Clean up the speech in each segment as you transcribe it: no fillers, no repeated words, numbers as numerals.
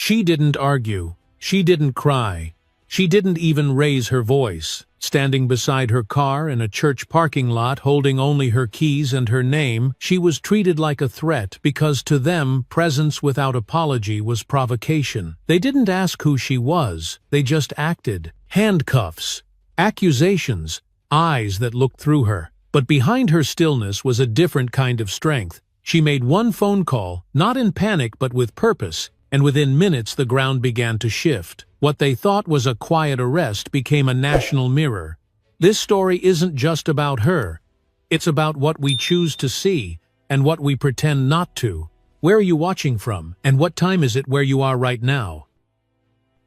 She didn't argue. She didn't cry. She didn't even raise her voice. Standing beside her car in a church parking lot holding only her keys and her name, she was treated like a threat because to them, presence without apology was provocation. They didn't ask who she was, they just acted. Handcuffs, accusations, eyes that looked through her. But behind her stillness was a different kind of strength. She made one phone call, not in panic but with purpose, and within minutes the ground began to shift. What they thought was a quiet arrest became a national mirror. This story isn't just about her. It's about what we choose to see and what we pretend not to. Where are you watching from, and what time is it where you are right now?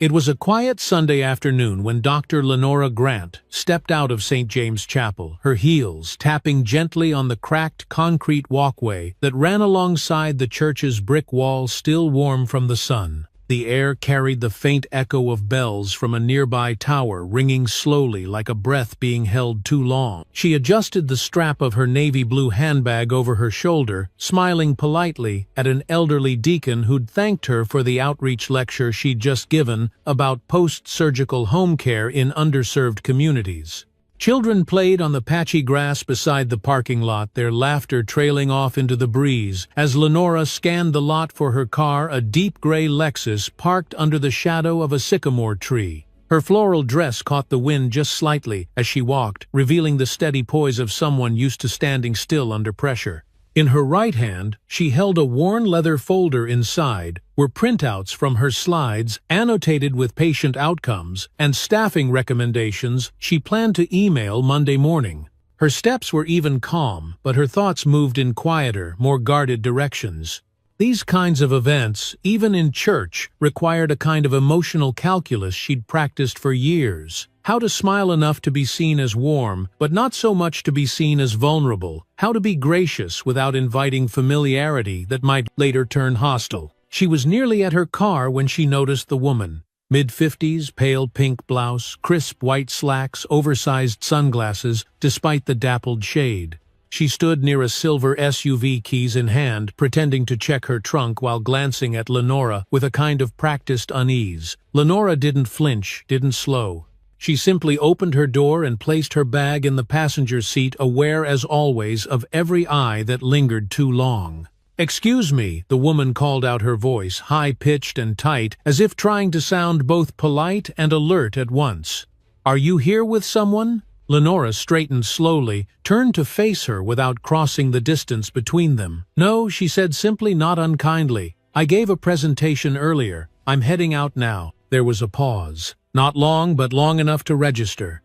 It was a quiet Sunday afternoon when Dr. Lenora Grant stepped out of St. James Chapel, her heels tapping gently on the cracked concrete walkway that ran alongside the church's brick wall still warm from the sun. The air carried the faint echo of bells from a nearby tower ringing slowly like a breath being held too long. She adjusted the strap of her navy blue handbag over her shoulder, smiling politely at an elderly deacon who'd thanked her for the outreach lecture she'd just given about post-surgical home care in underserved communities. Children played on the patchy grass beside the parking lot, their laughter trailing off into the breeze. As Lenora scanned the lot for her car, a deep gray Lexus parked under the shadow of a sycamore tree. Her floral dress caught the wind just slightly as she walked, revealing the steady poise of someone used to standing still under pressure. In her right hand, she held a worn leather folder. Inside were printouts from her slides, annotated with patient outcomes and staffing recommendations she planned to email Monday morning. Her steps were even calm, but her thoughts moved in quieter, more guarded directions. These kinds of events, even in church, required a kind of emotional calculus she'd practiced for years. How to smile enough to be seen as warm, but not so much to be seen as vulnerable. How to be gracious without inviting familiarity that might later turn hostile. She was nearly at her car when she noticed the woman. Mid-50s, pale pink blouse, crisp white slacks, oversized sunglasses, despite the dappled shade. She stood near a silver SUV, keys in hand, pretending to check her trunk while glancing at Lenora with a kind of practiced unease. Lenora didn't flinch, didn't slow. She simply opened her door and placed her bag in the passenger seat, aware as always of every eye that lingered too long. "Excuse me," the woman called out, her voice high-pitched and tight, as if trying to sound both polite and alert at once. "Are you here with someone?" Lenora straightened slowly, turned to face her without crossing the distance between them. "No," she said simply, not unkindly. "I gave a presentation earlier. I'm heading out now." There was a pause. Not long, but long enough to register.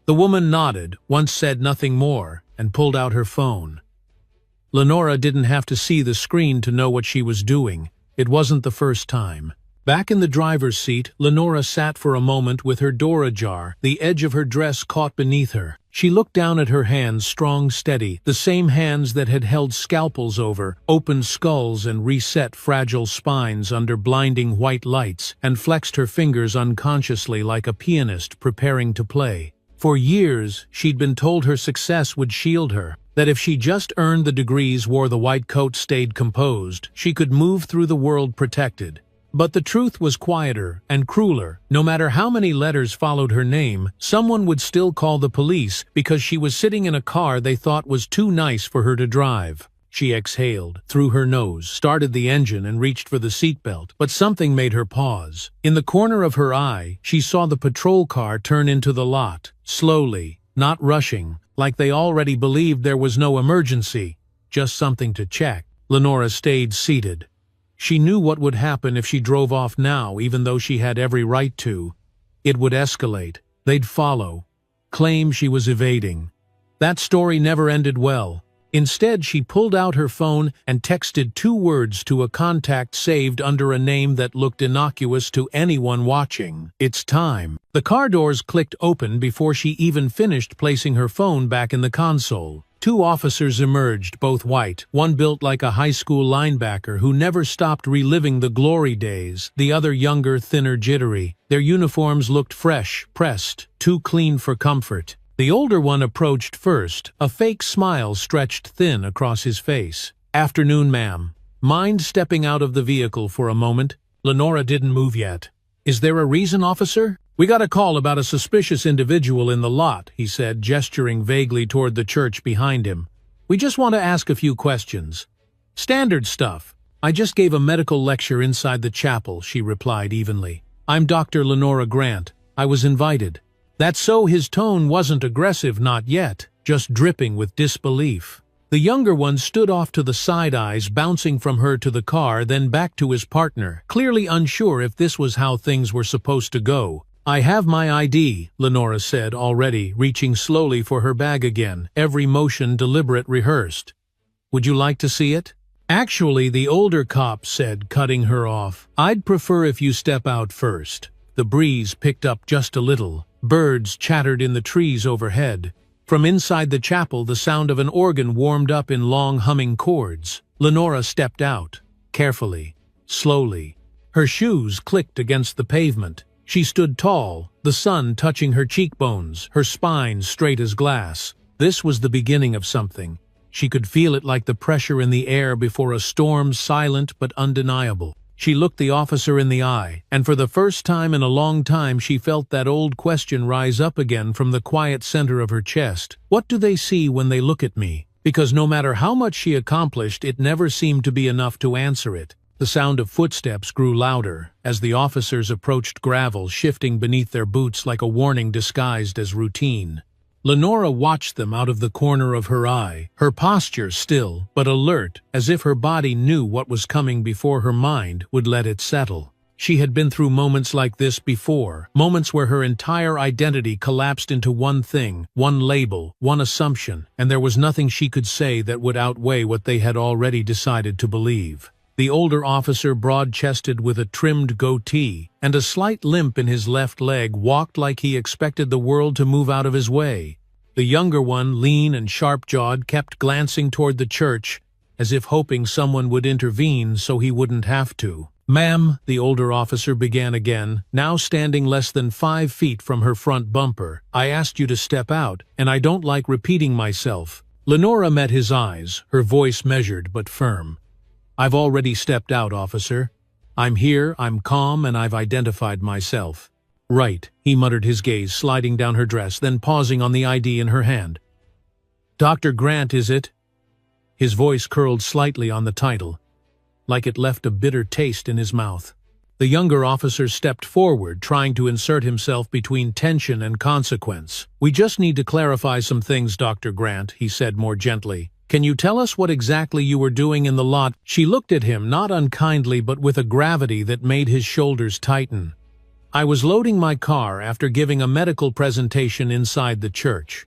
The woman nodded, once said nothing more, and pulled out her phone. Lenora didn't have to see the screen to know what she was doing. It wasn't the first time. Back in the driver's seat, Lenora sat for a moment with her door ajar, the edge of her dress caught beneath her. She looked down at her hands, strong, steady, the same hands that had held scalpels over, opened skulls and reset fragile spines under blinding white lights, and flexed her fingers unconsciously like a pianist preparing to play. For years, she'd been told her success would shield her, that if she just earned the degrees, wore the white coat, stayed composed, she could move through the world protected. But the truth was quieter and crueler. No matter how many letters followed her name, someone would still call the police because she was sitting in a car they thought was too nice for her to drive. She exhaled through her nose, started the engine and reached for the seatbelt, but something made her pause. In the corner of her eye, she saw the patrol car turn into the lot, slowly, not rushing, like they already believed there was no emergency, just something to check. Lenora stayed seated. She knew what would happen if she drove off now, even though she had every right to. It would escalate. They'd follow. Claim she was evading. That story never ended well. Instead, she pulled out her phone and texted 2 words to a contact saved under a name that looked innocuous to anyone watching. "It's time." The car doors clicked open before she even finished placing her phone back in the console. 2 officers emerged, both white, one built like a high school linebacker who never stopped reliving the glory days, the other younger, thinner, jittery. Their uniforms looked fresh, pressed, too clean for comfort. The older one approached first, a fake smile stretched thin across his face. "Afternoon, ma'am. Mind stepping out of the vehicle for a moment?" Lenora didn't move yet. "Is there a reason, officer?" "We got a call about a suspicious individual in the lot," he said, gesturing vaguely toward the church behind him. "We just want to ask a few questions." "Standard stuff. I just gave a medical lecture inside the chapel," she replied evenly. "I'm Dr. Lenora Grant. I was invited." "That's so." His tone wasn't aggressive, not yet, just dripping with disbelief. The younger one stood off to the side, eyes bouncing from her to the car, then back to his partner, clearly unsure if this was how things were supposed to go. "I have my ID," Lenora said, already reaching slowly for her bag again, every motion deliberate, rehearsed. "Would you like to see it?" "Actually," the older cop said, cutting her off, "I'd prefer if you step out first." The breeze picked up just a little. Birds chattered in the trees overhead. From inside the chapel, the sound of an organ warmed up in long humming chords. Lenora stepped out, carefully, slowly. Her shoes clicked against the pavement. She stood tall, the sun touching her cheekbones, her spine straight as glass. This was the beginning of something. She could feel it like the pressure in the air before a storm, silent but undeniable. She looked the officer in the eye, and for the first time in a long time she felt that old question rise up again from the quiet center of her chest. What do they see when they look at me? Because no matter how much she accomplished, it never seemed to be enough to answer it. The sound of footsteps grew louder, as the officers approached, gravel shifting beneath their boots like a warning disguised as routine. Lenora watched them out of the corner of her eye, her posture still, but alert, as if her body knew what was coming before her mind would let it settle. She had been through moments like this before, moments where her entire identity collapsed into one thing, one label, one assumption, and there was nothing she could say that would outweigh what they had already decided to believe. The older officer, broad-chested with a trimmed goatee and a slight limp in his left leg, walked like he expected the world to move out of his way. The younger one, lean and sharp-jawed, kept glancing toward the church, as if hoping someone would intervene so he wouldn't have to. "Ma'am," the older officer began again, now standing less than 5 feet from her front bumper, "I asked you to step out, and I don't like repeating myself." Lenora met his eyes, her voice measured but firm. "I've already stepped out, officer. I'm here, I'm calm, and I've identified myself." "Right," he muttered, his gaze sliding down her dress, then pausing on the ID in her hand. "Dr. Grant, is it?" His voice curled slightly on the title, like it left a bitter taste in his mouth. The younger officer stepped forward, trying to insert himself between tension and consequence. "We just need to clarify some things, Dr. Grant," he said more gently. "Can you tell us what exactly you were doing in the lot?" She looked at him, not unkindly but with a gravity that made his shoulders tighten. "I was loading my car after giving a medical presentation inside the church.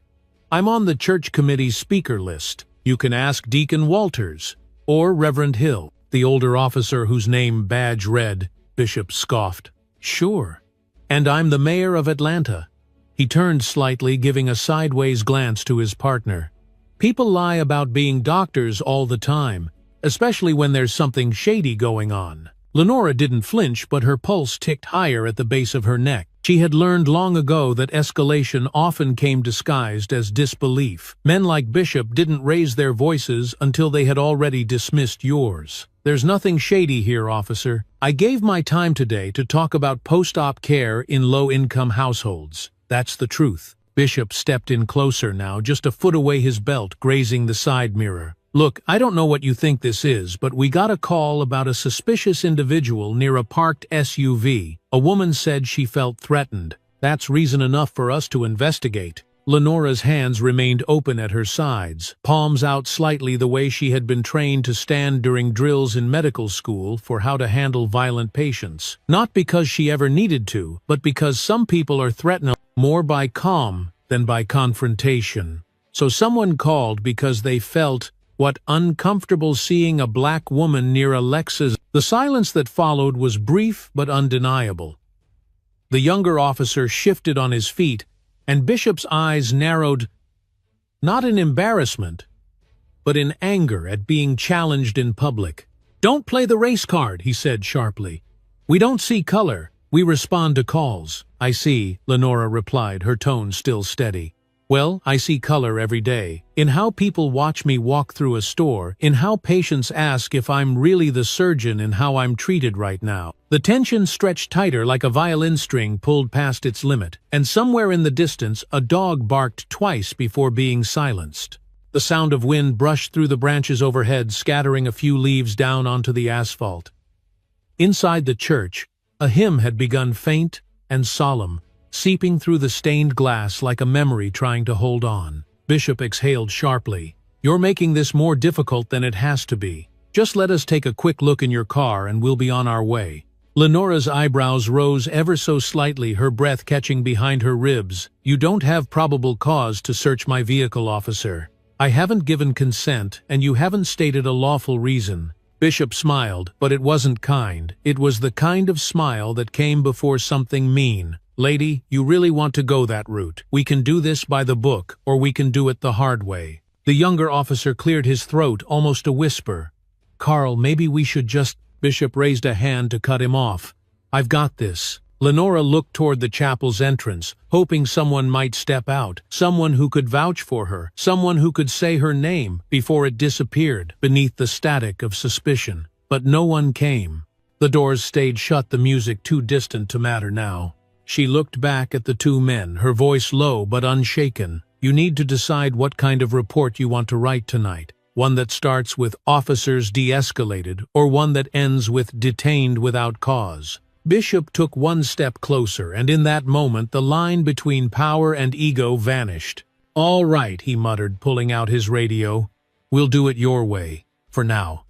I'm on the church committee's speaker list. You can ask Deacon Walters or Reverend Hill." The older officer, whose name badge read, Bishop, scoffed. "Sure. And I'm the mayor of Atlanta." He turned slightly, giving a sideways glance to his partner. "People lie about being doctors all the time, especially when there's something shady going on." Lenora didn't flinch, but her pulse ticked higher at the base of her neck. She had learned long ago that escalation often came disguised as disbelief. Men like Bishop didn't raise their voices until they had already dismissed yours. "There's nothing shady here, officer. I gave my time today to talk about post-op care in low-income households. That's the truth." Bishop stepped in closer now, just a foot away, his belt grazing the side mirror. "Look, I don't know what you think this is, but we got a call about a suspicious individual near a parked SUV. A woman said she felt threatened. That's reason enough for us to investigate." Lenora's hands remained open at her sides, palms out slightly, the way she had been trained to stand during drills in medical school for how to handle violent patients. Not because she ever needed to, but because some people are threatened more by calm than by confrontation. So someone called because they felt uncomfortable seeing a black woman near a Lexus. The silence that followed was brief but undeniable. The younger officer shifted on his feet, and Bishop's eyes narrowed, not in embarrassment, but in anger at being challenged in public. "Don't play the race card," he said sharply. "We don't see color. We respond to calls." "I see," Lenora replied, her tone still steady. Well, I see color every day. In how people watch me walk through a store, in how patients ask if I'm really the surgeon, in how I'm treated right now. The tension stretched tighter like a violin string pulled past its limit, and somewhere in the distance a dog barked twice before being silenced. The sound of wind brushed through the branches overhead, scattering a few leaves down onto the asphalt. Inside the church, a hymn had begun, faint and solemn, seeping through the stained glass like a memory trying to hold on. Bishop exhaled sharply. "You're making this more difficult than it has to be. Just let us take a quick look in your car and we'll be on our way." Lenora's eyebrows rose ever so slightly, her breath catching behind her ribs. "You don't have probable cause to search my vehicle, officer. I haven't given consent, and you haven't stated a lawful reason." Bishop smiled, but it wasn't kind. It was the kind of smile that came before something mean. "Lady, you really want to go that route? We can do this by the book, or we can do it the hard way." The younger officer cleared his throat, almost a whisper. "Carl, maybe we should just—" Bishop raised a hand to cut him off. "I've got this." Lenora looked toward the chapel's entrance, hoping someone might step out, someone who could vouch for her, someone who could say her name before it disappeared beneath the static of suspicion. But no one came. The doors stayed shut, the music too distant to matter now. She looked back at the two men, her voice low but unshaken. "You need to decide what kind of report you want to write tonight. One that starts with 'officers de-escalated' or one that ends with 'detained without cause.'" Bishop took one step closer, and in that moment the line between power and ego vanished. "All right," he muttered, pulling out his radio. "We'll do it your way, for now.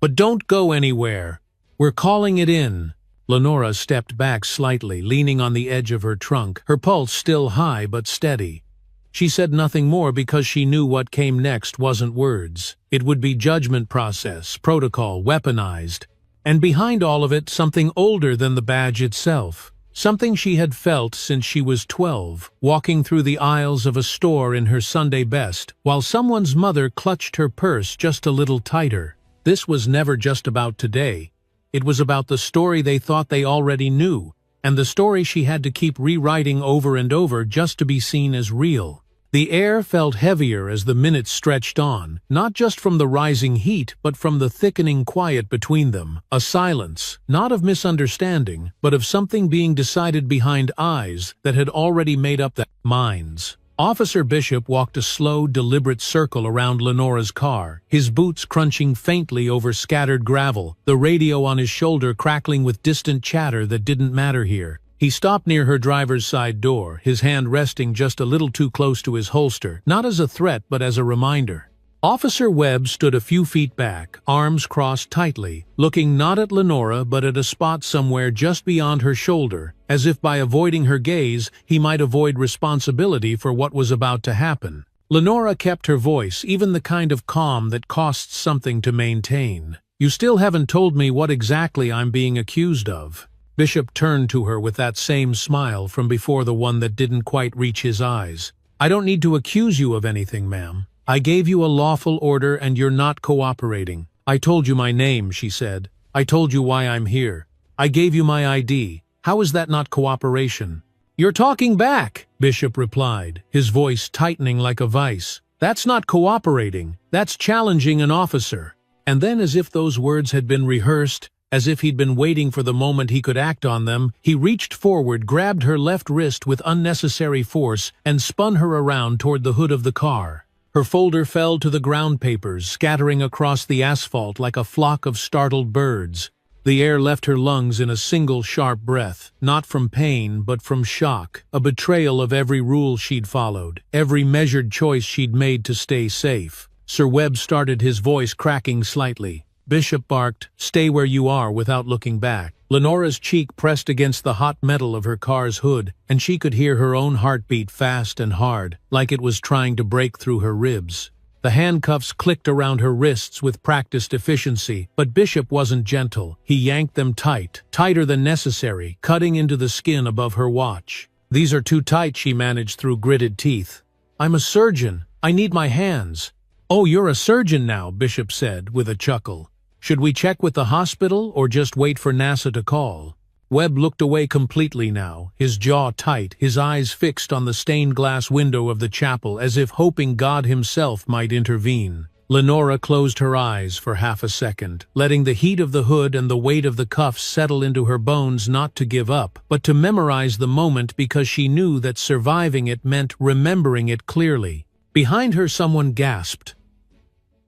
But don't go anywhere. We're calling it in." Lenora stepped back slightly, leaning on the edge of her trunk, her pulse still high but steady. She said nothing more because she knew what came next wasn't words. It would be judgment process, protocol, weaponized. And behind all of it, something older than the badge itself. Something she had felt since she was 12, walking through the aisles of a store in her Sunday best, while someone's mother clutched her purse just a little tighter. This was never just about today. It was about the story they thought they already knew, and the story she had to keep rewriting over and over just to be seen as real. The air felt heavier as the minutes stretched on, not just from the rising heat, but from the thickening quiet between them. A silence, not of misunderstanding, but of something being decided behind eyes that had already made up their minds. Officer Bishop walked a slow, deliberate circle around Lenora's car, his boots crunching faintly over scattered gravel, the radio on his shoulder crackling with distant chatter that didn't matter here. He stopped near her driver's side door, his hand resting just a little too close to his holster, not as a threat but as a reminder. Officer Webb stood a few feet back, arms crossed tightly, looking not at Lenora but at a spot somewhere just beyond her shoulder, as if by avoiding her gaze he might avoid responsibility for what was about to happen. Lenora kept her voice, even the kind of calm that costs something to maintain. "You still haven't told me what exactly I'm being accused of." Bishop turned to her with that same smile from before, the one that didn't quite reach his eyes. "I don't need to accuse you of anything, ma'am. I gave you a lawful order and you're not cooperating." "I told you my name," she said. "I told you why I'm here. I gave you my ID. How is that not cooperation?" "You're talking back," Bishop replied, his voice tightening like a vice. "That's not cooperating. That's challenging an officer." And then, as if those words had been rehearsed, as if he'd been waiting for the moment he could act on them, he reached forward, grabbed her left wrist with unnecessary force, and spun her around toward the hood of the car. Her folder fell to the ground papers, scattering across the asphalt like a flock of startled birds. The air left her lungs in a single sharp breath, not from pain but from shock, a betrayal of every rule she'd followed, every measured choice she'd made to stay safe. Sir Webb started, his voice cracking slightly. Bishop barked, "Stay where you are," without looking back. Lenora's cheek pressed against the hot metal of her car's hood, and she could hear her own heartbeat fast and hard, like it was trying to break through her ribs. The handcuffs clicked around her wrists with practiced efficiency, but Bishop wasn't gentle. He yanked them tight, tighter than necessary, cutting into the skin above her watch. "These are too tight," she managed through gritted teeth. "I'm a surgeon. I need my hands." "Oh, you're a surgeon now," Bishop said, with a chuckle. "Should we check with the hospital or just wait for NASA to call?" Webb looked away completely now, his jaw tight, his eyes fixed on the stained glass window of the chapel as if hoping God himself might intervene. Lenora closed her eyes for half a second, letting the heat of the hood and the weight of the cuffs settle into her bones, not to give up, but to memorize the moment, because she knew that surviving it meant remembering it clearly. Behind her someone gasped.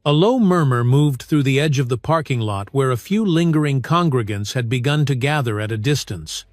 A low murmur moved through the edge of the parking lot where a few lingering congregants had begun to gather at a distance.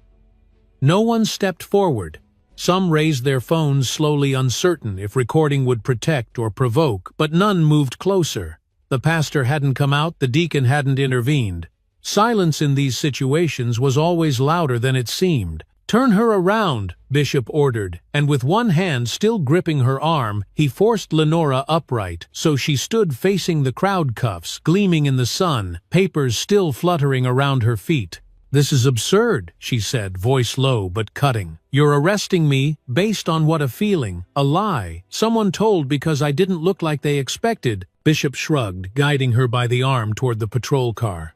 No one stepped forward. Some raised their phones slowly, uncertain if recording would protect or provoke, but none moved closer. The pastor hadn't come out, the deacon hadn't intervened. Silence in these situations was always louder than it seemed. "Turn her around," Bishop ordered, and with one hand still gripping her arm, he forced Lenora upright, so she stood facing the crowd, cuffs gleaming in the sun, papers still fluttering around her feet. "This is absurd," she said, voice low but cutting. "You're arresting me based on what? A feeling, a lie, someone told because I didn't look like they expected." Bishop shrugged, guiding her by the arm toward the patrol car.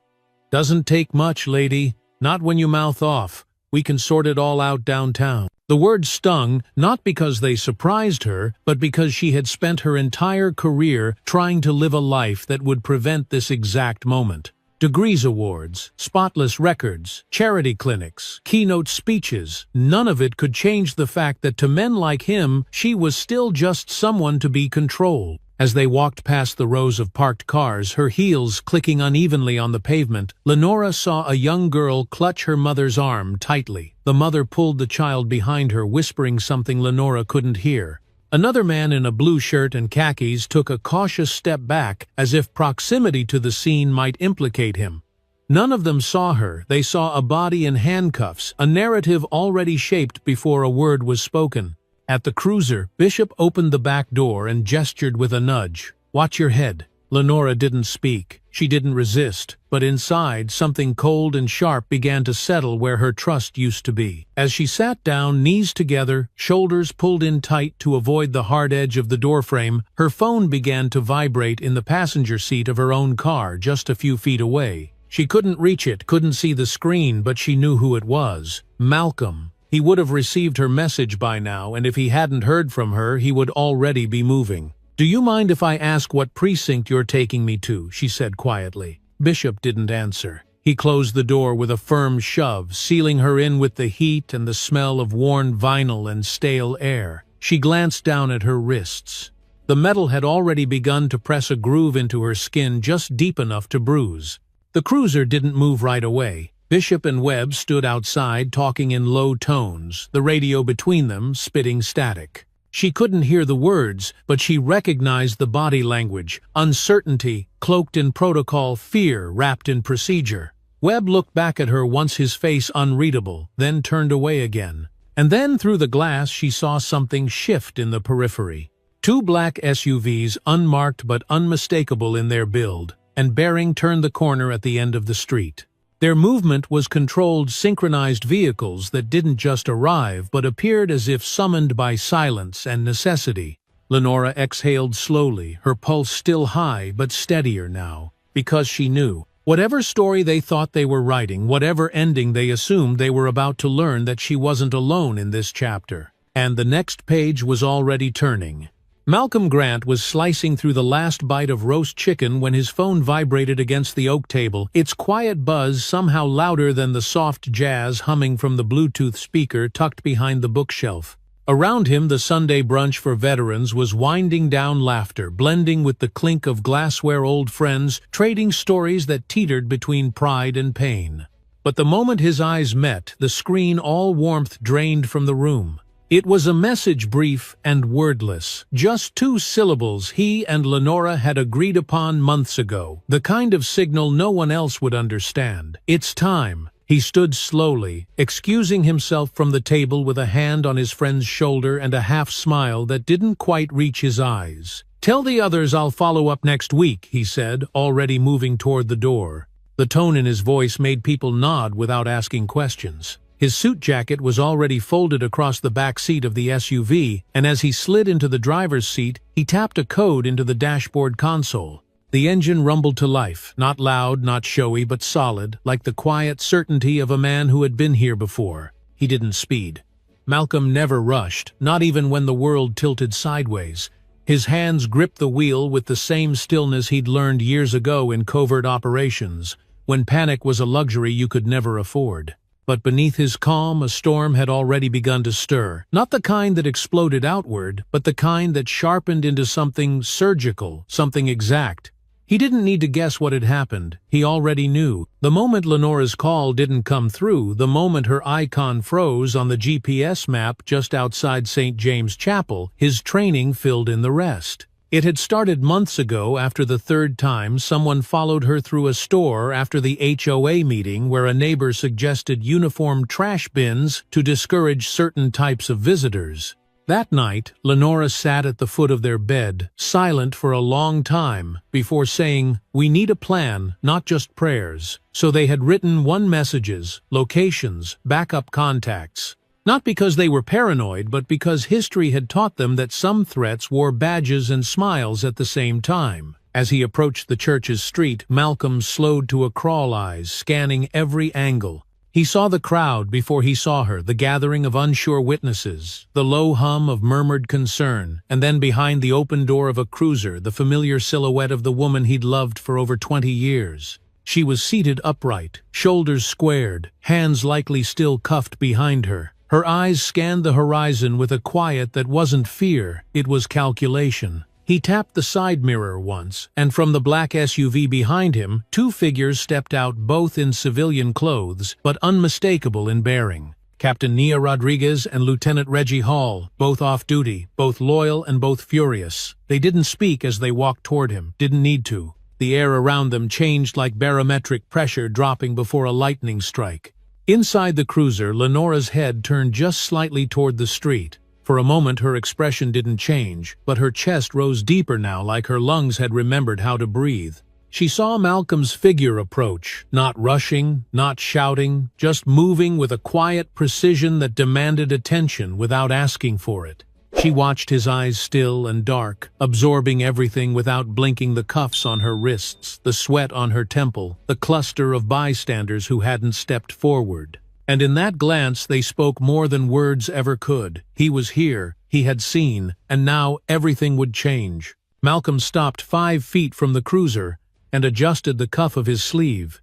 "Doesn't take much, lady. Not when you mouth off. We can sort it all out downtown." The words stung, not because they surprised her, but because she had spent her entire career trying to live a life that would prevent this exact moment. Degrees awards, spotless records, charity clinics, keynote speeches, none of it could change the fact that to men like him, she was still just someone to be controlled. As they walked past the rows of parked cars, her heels clicking unevenly on the pavement, Lenora saw a young girl clutch her mother's arm tightly. The mother pulled the child behind her, whispering something Lenora couldn't hear. Another man in a blue shirt and khakis took a cautious step back, as if proximity to the scene might implicate him. None of them saw her. They saw a body in handcuffs, a narrative already shaped before a word was spoken. At the cruiser, Bishop opened the back door and gestured with a nudge. "Watch your head." Lenora didn't speak. She didn't resist, but inside, something cold and sharp began to settle where her trust used to be. As she sat down, knees together, shoulders pulled in tight to avoid the hard edge of the doorframe, her phone began to vibrate in the passenger seat of her own car just a few feet away. She couldn't reach it, couldn't see the screen, but she knew who it was. Malcolm. He would have received her message by now, and if he hadn't heard from her, he would already be moving. "Do you mind if I ask what precinct you're taking me to?" she said quietly. Bishop didn't answer. He closed the door with a firm shove, sealing her in with the heat and the smell of worn vinyl and stale air. She glanced down at her wrists. The metal had already begun to press a groove into her skin just deep enough to bruise. The cruiser didn't move right away. Bishop and Webb stood outside talking in low tones, the radio between them spitting static. She couldn't hear the words, but she recognized the body language, uncertainty cloaked in protocol, fear wrapped in procedure. Webb looked back at her once, his face unreadable, then turned away again. And then through the glass she saw something shift in the periphery. Two black SUVs, unmarked but unmistakable in their build, and bearing turned the corner at the end of the street. Their movement was controlled, synchronized vehicles that didn't just arrive but appeared as if summoned by silence and necessity. Lenora exhaled slowly, her pulse still high but steadier now, because she knew. Whatever story they thought they were writing, whatever ending they assumed they were about to learn, that she wasn't alone in this chapter. And the next page was already turning. Malcolm Grant was slicing through the last bite of roast chicken when his phone vibrated against the oak table, its quiet buzz somehow louder than the soft jazz humming from the Bluetooth speaker tucked behind the bookshelf. Around him, the Sunday brunch for veterans was winding down, laughter blending with the clink of glassware, old friends trading stories that teetered between pride and pain. But the moment his eyes met, the screen, all warmth drained from the room. It was a message, brief and wordless, just 2 syllables he and Lenora had agreed upon months ago, the kind of signal no one else would understand. "It's time." He stood slowly, excusing himself from the table with a hand on his friend's shoulder and a half-smile that didn't quite reach his eyes. "Tell the others I'll follow up next week," he said, already moving toward the door. The tone in his voice made people nod without asking questions. His suit jacket was already folded across the back seat of the SUV, and as he slid into the driver's seat, he tapped a code into the dashboard console. The engine rumbled to life, not loud, not showy, but solid, like the quiet certainty of a man who had been here before. He didn't speed. Malcolm never rushed, not even when the world tilted sideways. His hands gripped the wheel with the same stillness he'd learned years ago in covert operations, when panic was a luxury you could never afford. But beneath his calm, a storm had already begun to stir. Not the kind that exploded outward, but the kind that sharpened into something surgical, something exact. He didn't need to guess what had happened. He already knew. The moment Lenora's call didn't come through, the moment her icon froze on the GPS map just outside St. James Chapel, his training filled in the rest. It had started months ago after the third time someone followed her through a store after the HOA meeting where a neighbor suggested uniform trash bins to discourage certain types of visitors. That night, Lenora sat at the foot of their bed, silent for a long time, before saying, "We need a plan, not just prayers." So they had written messages, locations, backup contacts. Not because they were paranoid, but because history had taught them that some threats wore badges and smiles at the same time. As he approached the church's street, Malcolm slowed to a crawl eyes, scanning every angle. He saw the crowd before he saw her, the gathering of unsure witnesses, the low hum of murmured concern, and then behind the open door of a cruiser, the familiar silhouette of the woman he'd loved for over 20 years. She was seated upright, shoulders squared, hands likely still cuffed behind her. Her eyes scanned the horizon with a quiet that wasn't fear, it was calculation. He tapped the side mirror once, and from the black SUV behind him, two figures stepped out, both in civilian clothes, but unmistakable in bearing. Captain Nia Rodriguez and Lieutenant Reggie Hall, both off-duty, both loyal and both furious. They didn't speak as they walked toward him, didn't need to. The air around them changed like barometric pressure dropping before a lightning strike. Inside the cruiser, Lenora's head turned just slightly toward the street. For a moment her expression didn't change, but her chest rose deeper now, like her lungs had remembered how to breathe. She saw Malcolm's figure approach, not rushing, not shouting, just moving with a quiet precision that demanded attention without asking for it. She watched his eyes still and dark, absorbing everything without blinking, the cuffs on her wrists, the sweat on her temple, the cluster of bystanders who hadn't stepped forward. And in that glance they spoke more than words ever could. He was here, he had seen, and now everything would change. Malcolm stopped 5 feet from the cruiser and adjusted the cuff of his sleeve.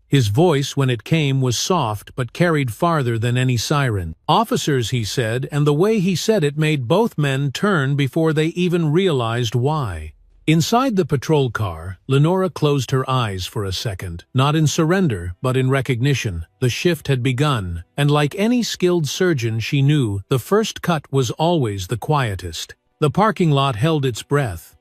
His voice, when it came, was soft but carried farther than any siren. "Officers," he said, and the way he said it made both men turn before they even realized why. Inside the patrol car, Lenora closed her eyes for a second, not in surrender, but in recognition. The shift had begun, and like any skilled surgeon she knew, the first cut was always the quietest. The parking lot held its breath.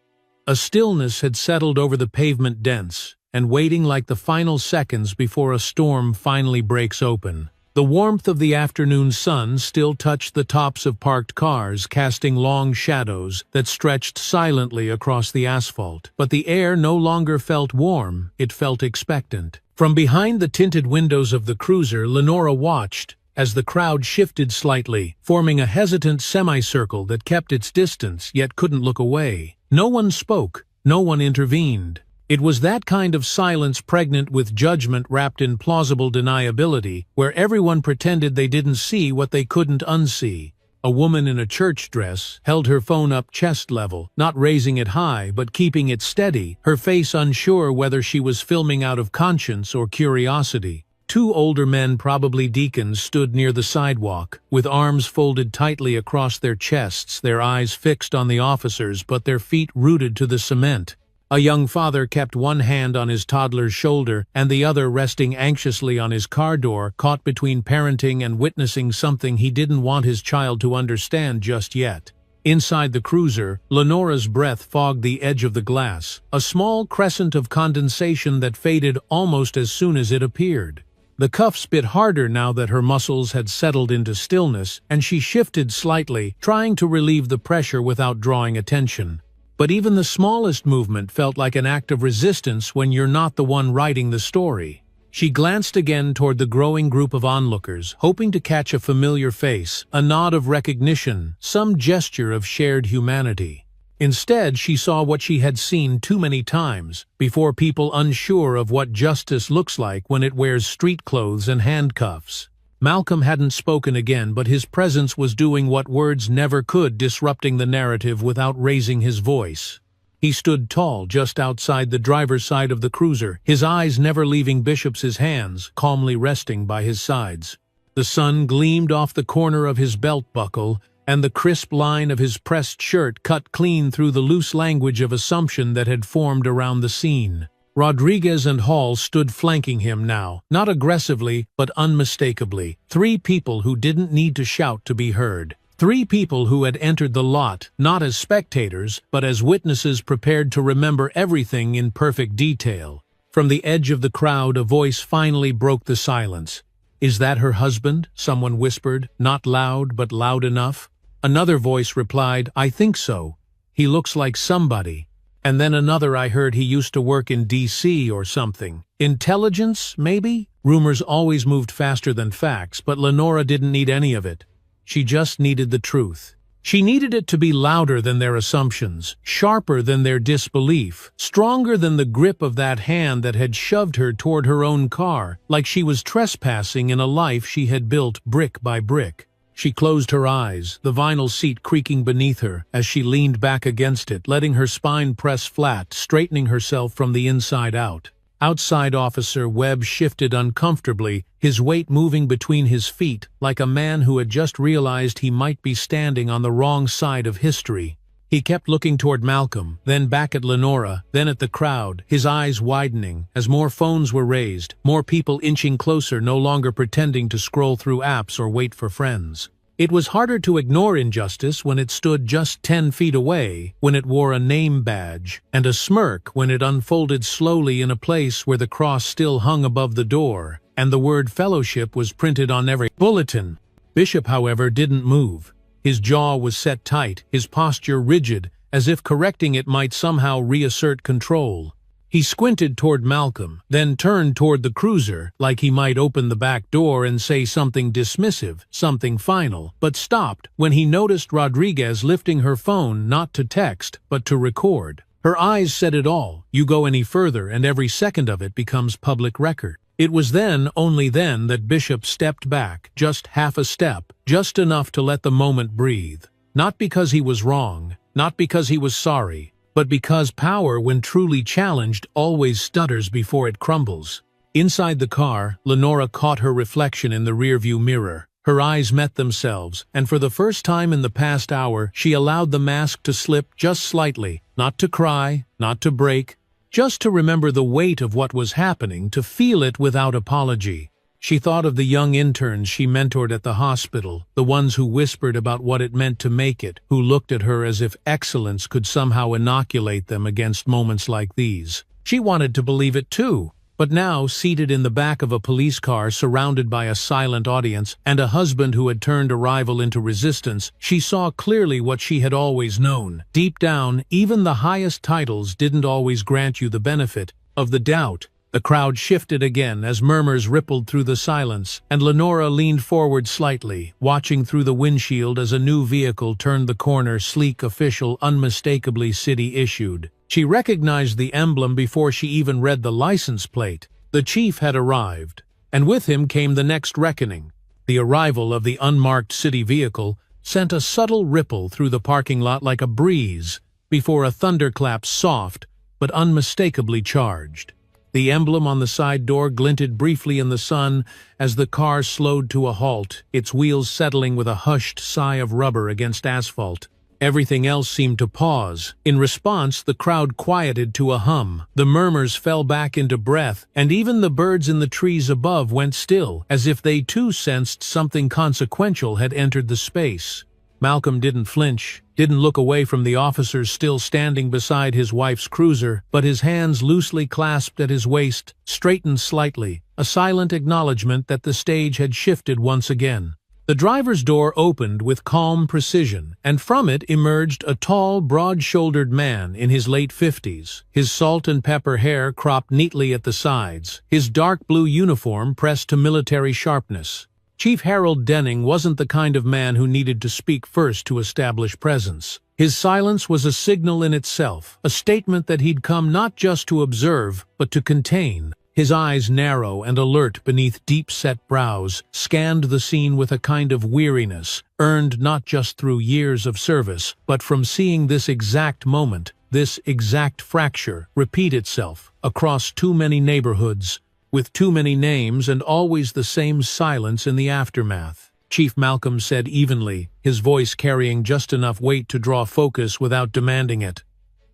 A stillness had settled over the pavement, dense, and waiting like the final seconds before a storm finally breaks open. The warmth of the afternoon sun still touched the tops of parked cars, casting long shadows that stretched silently across the asphalt. But the air no longer felt warm, it felt expectant. From behind the tinted windows of the cruiser, Lenora watched as the crowd shifted slightly, forming a hesitant semicircle that kept its distance yet couldn't look away. No one spoke, no one intervened. It was that kind of silence pregnant with judgment wrapped in plausible deniability, where everyone pretended they didn't see what they couldn't unsee. A woman in a church dress held her phone up chest level, not raising it high but keeping it steady, her face unsure whether she was filming out of conscience or curiosity. 2 older men, probably deacons, stood near the sidewalk, with arms folded tightly across their chests, their eyes fixed on the officers but their feet rooted to the cement. A young father kept one hand on his toddler's shoulder and the other resting anxiously on his car door, caught between parenting and witnessing something he didn't want his child to understand just yet. Inside the cruiser, Lenora's breath fogged the edge of the glass, a small crescent of condensation that faded almost as soon as it appeared. The cuffs bit harder now that her muscles had settled into stillness, and she shifted slightly, trying to relieve the pressure without drawing attention. But even the smallest movement felt like an act of resistance when you're not the one writing the story. She glanced again toward the growing group of onlookers, hoping to catch a familiar face, a nod of recognition, some gesture of shared humanity. Instead, she saw what she had seen too many times before, people unsure of what justice looks like when it wears street clothes and handcuffs. Malcolm hadn't spoken again, but his presence was doing what words never could, disrupting the narrative without raising his voice. He stood tall just outside the driver's side of the cruiser, his eyes never leaving Bishop's hands, calmly resting by his sides. The sun gleamed off the corner of his belt buckle, and the crisp line of his pressed shirt cut clean through the loose language of assumption that had formed around the scene. Rodriguez and Hall stood flanking him now, not aggressively, but unmistakably. 3 people who didn't need to shout to be heard. 3 people who had entered the lot, not as spectators, but as witnesses prepared to remember everything in perfect detail. From the edge of the crowd, a voice finally broke the silence. "Is that her husband?" someone whispered, not loud, but loud enough. Another voice replied, "I think so. He looks like somebody." And then another, "I heard he used to work in DC or something. Intelligence, maybe?" Rumors always moved faster than facts, but Lenora didn't need any of it. She just needed the truth. She needed it to be louder than their assumptions, sharper than their disbelief, stronger than the grip of that hand that had shoved her toward her own car, like she was trespassing in a life she had built brick by brick. She closed her eyes, the vinyl seat creaking beneath her, as she leaned back against it, letting her spine press flat, straightening herself from the inside out. Outside, Officer Webb shifted uncomfortably, his weight moving between his feet, like a man who had just realized he might be standing on the wrong side of history. He kept looking toward Malcolm, then back at Lenora, then at the crowd, his eyes widening, as more phones were raised, more people inching closer, no longer pretending to scroll through apps or wait for friends. It was harder to ignore injustice when it stood just 10 feet away, when it wore a name badge, and a smirk when it unfolded slowly in a place where the cross still hung above the door, and the word fellowship was printed on every bulletin. Bishop, however, didn't move. His jaw was set tight, his posture rigid, as if correcting it might somehow reassert control. He squinted toward Malcolm, then turned toward the cruiser, like he might open the back door and say something dismissive, something final, but stopped when he noticed Rodriguez lifting her phone not to text, but to record. Her eyes said it all. You go any further and every second of it becomes public record. It was then, only then, that Bishop stepped back, just half a step, just enough to let the moment breathe. Not because he was wrong, not because he was sorry, but because power, when truly challenged, always stutters before it crumbles. Inside the car, Lenora caught her reflection in the rearview mirror. Her eyes met themselves, and for the first time in the past hour, she allowed the mask to slip just slightly, not to cry, not to break, just to remember the weight of what was happening, to feel it without apology. She thought of the young interns she mentored at the hospital, the ones who whispered about what it meant to make it, who looked at her as if excellence could somehow inoculate them against moments like these. She wanted to believe it too, but now, seated in the back of a police car surrounded by a silent audience and a husband who had turned a rival into resistance, she saw clearly what she had always known. Deep down, even the highest titles didn't always grant you the benefit of the doubt. The crowd shifted again as murmurs rippled through the silence, and Lenora leaned forward slightly, watching through the windshield as a new vehicle turned the corner, sleek, official, unmistakably city-issued. She recognized the emblem before she even read the license plate. The chief had arrived, and with him came the next reckoning. The arrival of the unmarked city vehicle sent a subtle ripple through the parking lot like a breeze, before a thunderclap soft but unmistakably charged. The emblem on the side door glinted briefly in the sun as the car slowed to a halt, its wheels settling with a hushed sigh of rubber against asphalt. Everything else seemed to pause. In response, the crowd quieted to a hum. The murmurs fell back into breath, and even the birds in the trees above went still, as if they too sensed something consequential had entered the space. Malcolm didn't flinch, didn't look away from the officers still standing beside his wife's cruiser, but his hands loosely clasped at his waist, straightened slightly, a silent acknowledgement that the stage had shifted once again. The driver's door opened with calm precision, and from it emerged a tall, broad-shouldered man in his late 50s, his salt and pepper hair cropped neatly at the sides, his dark blue uniform pressed to military sharpness. Chief Harold Denning wasn't the kind of man who needed to speak first to establish presence. His silence was a signal in itself, a statement that he'd come not just to observe, but to contain. His eyes, narrow and alert beneath deep-set brows, scanned the scene with a kind of weariness, earned not just through years of service, but from seeing this exact moment, this exact fracture, repeat itself, across too many neighborhoods, with too many names and always the same silence in the aftermath. Chief Malcolm said evenly, his voice carrying just enough weight to draw focus without demanding it.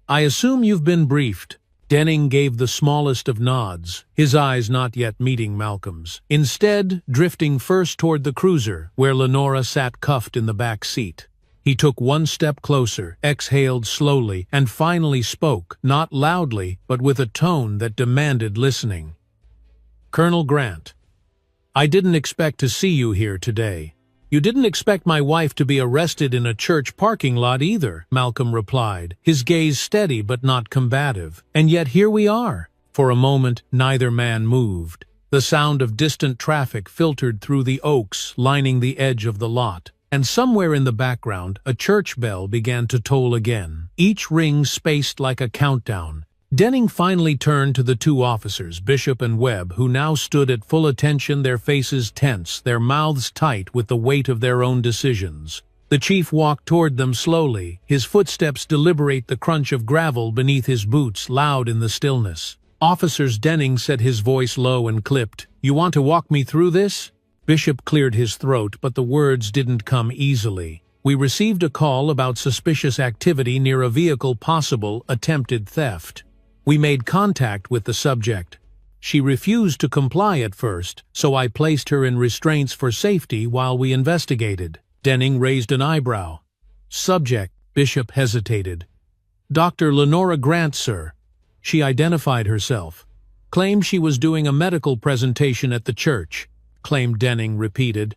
"I assume you've been briefed." Denning gave the smallest of nods, his eyes not yet meeting Malcolm's, instead drifting first toward the cruiser, where Lenora sat cuffed in the back seat. He took one step closer, exhaled slowly, and finally spoke, not loudly, but with a tone that demanded listening. "Colonel Grant, I didn't expect to see you here today." "You didn't expect my wife to be arrested in a church parking lot either," Malcolm replied, his gaze steady but not combative. "And yet here we are." For a moment, neither man moved. The sound of distant traffic filtered through the oaks lining the edge of the lot, and somewhere in the background, a church bell began to toll again, each ring spaced like a countdown. Denning finally turned to the two officers, Bishop and Webb, who now stood at full attention, their faces tense, their mouths tight with the weight of their own decisions. The chief walked toward them slowly, his footsteps deliberate, the crunch of gravel beneath his boots loud in the stillness. "Officers," Denning said, his voice low and clipped, "you want to walk me through this?" Bishop cleared his throat, but the words didn't come easily. "We received a call about suspicious activity near a vehicle, possible attempted theft. We made contact with the subject. She refused to comply at first, so I placed her in restraints for safety while we investigated." Denning raised an eyebrow. "Subject," Bishop hesitated. "Dr. Lenora Grant, sir." She identified herself. "Claimed she was doing a medical presentation at the church," claimed Denning repeated.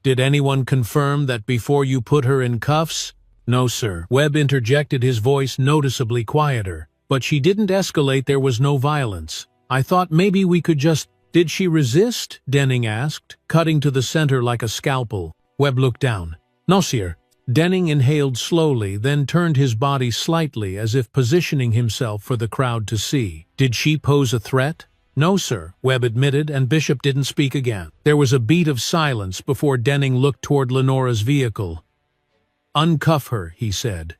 "Did anyone confirm that before you put her in cuffs?" "No, sir." Webb interjected, his voice noticeably quieter. "But she didn't escalate, there was no violence. I thought maybe we could just—" "Did she resist?" Denning asked, cutting to the center like a scalpel. Webb looked down. "No, sir." Denning inhaled slowly, then turned his body slightly as if positioning himself for the crowd to see. "Did she pose a threat?" "No, sir," Webb admitted, and Bishop didn't speak again. There was a beat of silence before Denning looked toward Lenora's vehicle. "Uncuff her," he said.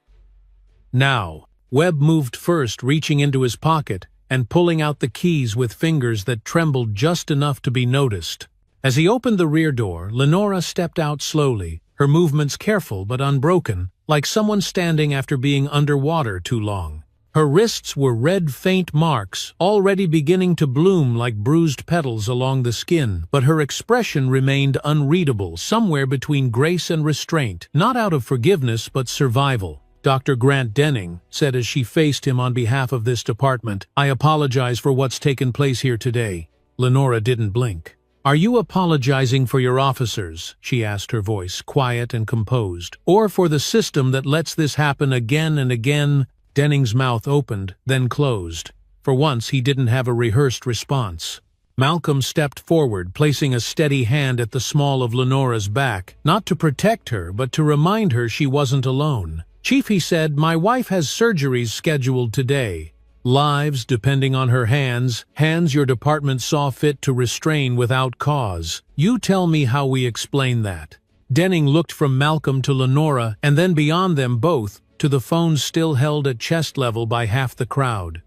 "Now." Webb moved first, reaching into his pocket and pulling out the keys with fingers that trembled just enough to be noticed. As he opened the rear door, Lenora stepped out slowly, her movements careful but unbroken, like someone standing after being underwater too long. Her wrists were red, faint marks, already beginning to bloom like bruised petals along the skin, but her expression remained unreadable, somewhere between grace and restraint, not out of forgiveness but survival. "Dr. Grant," Denning said as she faced him on behalf of this department, "I apologize for what's taken place here today." Lenora didn't blink. "Are you apologizing for your officers?" she asked, her voice quiet and composed. "Or for the system that lets this happen again and again?" Denning's mouth opened, then closed. For once he didn't have a rehearsed response. Malcolm stepped forward, placing a steady hand at the small of Lenora's back, not to protect her, but to remind her she wasn't alone. "Chief," he said, "my wife has surgeries scheduled today. Lives depending on her hands your department saw fit to restrain without cause. You tell me how we explain that." Denning looked from Malcolm to Lenora, and then beyond them both, to the phones still held at chest level by half the crowd.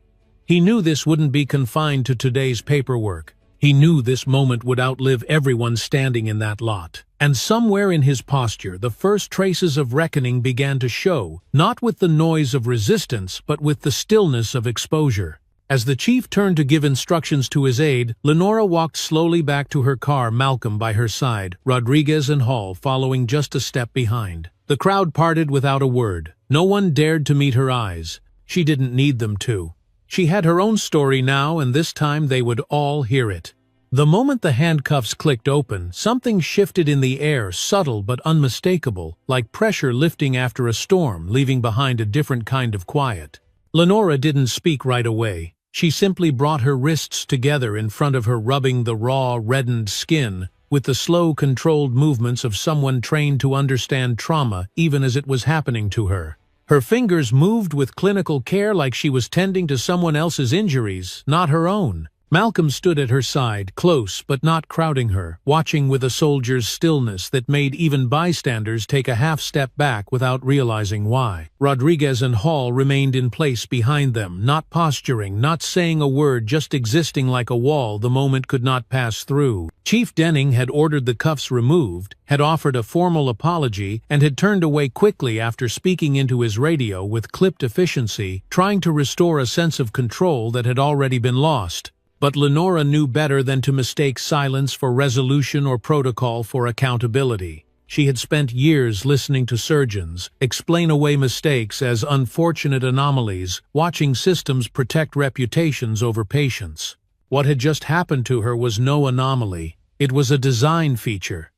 He knew this wouldn't be confined to today's paperwork. He knew this moment would outlive everyone standing in that lot. And somewhere in his posture, the first traces of reckoning began to show, not with the noise of resistance, but with the stillness of exposure. As the chief turned to give instructions to his aide, Lenora walked slowly back to her car, Malcolm by her side, Rodriguez and Hall following just a step behind. The crowd parted without a word. No one dared to meet her eyes. She didn't need them to. She had her own story now, and this time they would all hear it. The moment the handcuffs clicked open, something shifted in the air, subtle but unmistakable, like pressure lifting after a storm, leaving behind a different kind of quiet. Lenora didn't speak right away. She simply brought her wrists together in front of her, rubbing the raw, reddened skin, with the slow, controlled movements of someone trained to understand trauma even as it was happening to her. Her fingers moved with clinical care like she was tending to someone else's injuries, not her own. Malcolm stood at her side, close but not crowding her, watching with a soldier's stillness that made even bystanders take a half-step back without realizing why. Rodriguez and Hall remained in place behind them, not posturing, not saying a word, just existing like a wall the moment could not pass through. Chief Denning had ordered the cuffs removed, had offered a formal apology, and had turned away quickly after speaking into his radio with clipped efficiency, trying to restore a sense of control that had already been lost. But Lenora knew better than to mistake silence for resolution or protocol for accountability. She had spent years listening to surgeons explain away mistakes as unfortunate anomalies, watching systems protect reputations over patients. What had just happened to her was no anomaly. It was a design feature.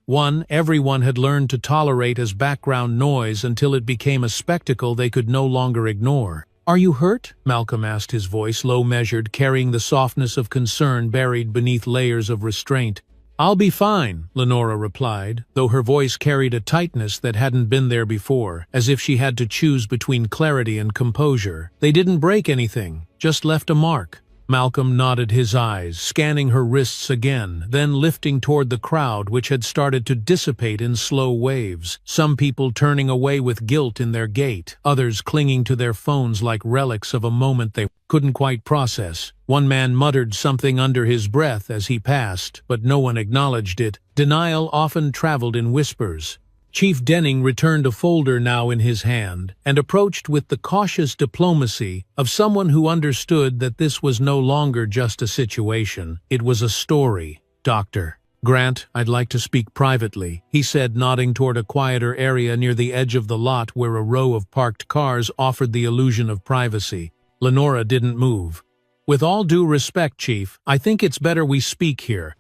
One everyone had learned to tolerate as background noise until it became a spectacle they could no longer ignore. "Are you hurt?" Malcolm asked, his voice low-measured, carrying the softness of concern buried beneath layers of restraint. "I'll be fine," Lenora replied, though her voice carried a tightness that hadn't been there before, as if she had to choose between clarity and composure. "They didn't break anything, just left a mark." Malcolm nodded his eyes, scanning her wrists again, then lifting toward the crowd which had started to dissipate in slow waves, some people turning away with guilt in their gait, others clinging to their phones like relics of a moment they couldn't quite process. One man muttered something under his breath as he passed, but no one acknowledged it. Denial often traveled in whispers. Chief Denning returned a folder now in his hand, and approached with the cautious diplomacy of someone who understood that this was no longer just a situation, it was a story. "Dr. Grant, I'd like to speak privately," he said, nodding toward a quieter area near the edge of the lot where a row of parked cars offered the illusion of privacy. Lenora didn't move. "With all due respect, Chief, I think it's better we speak here."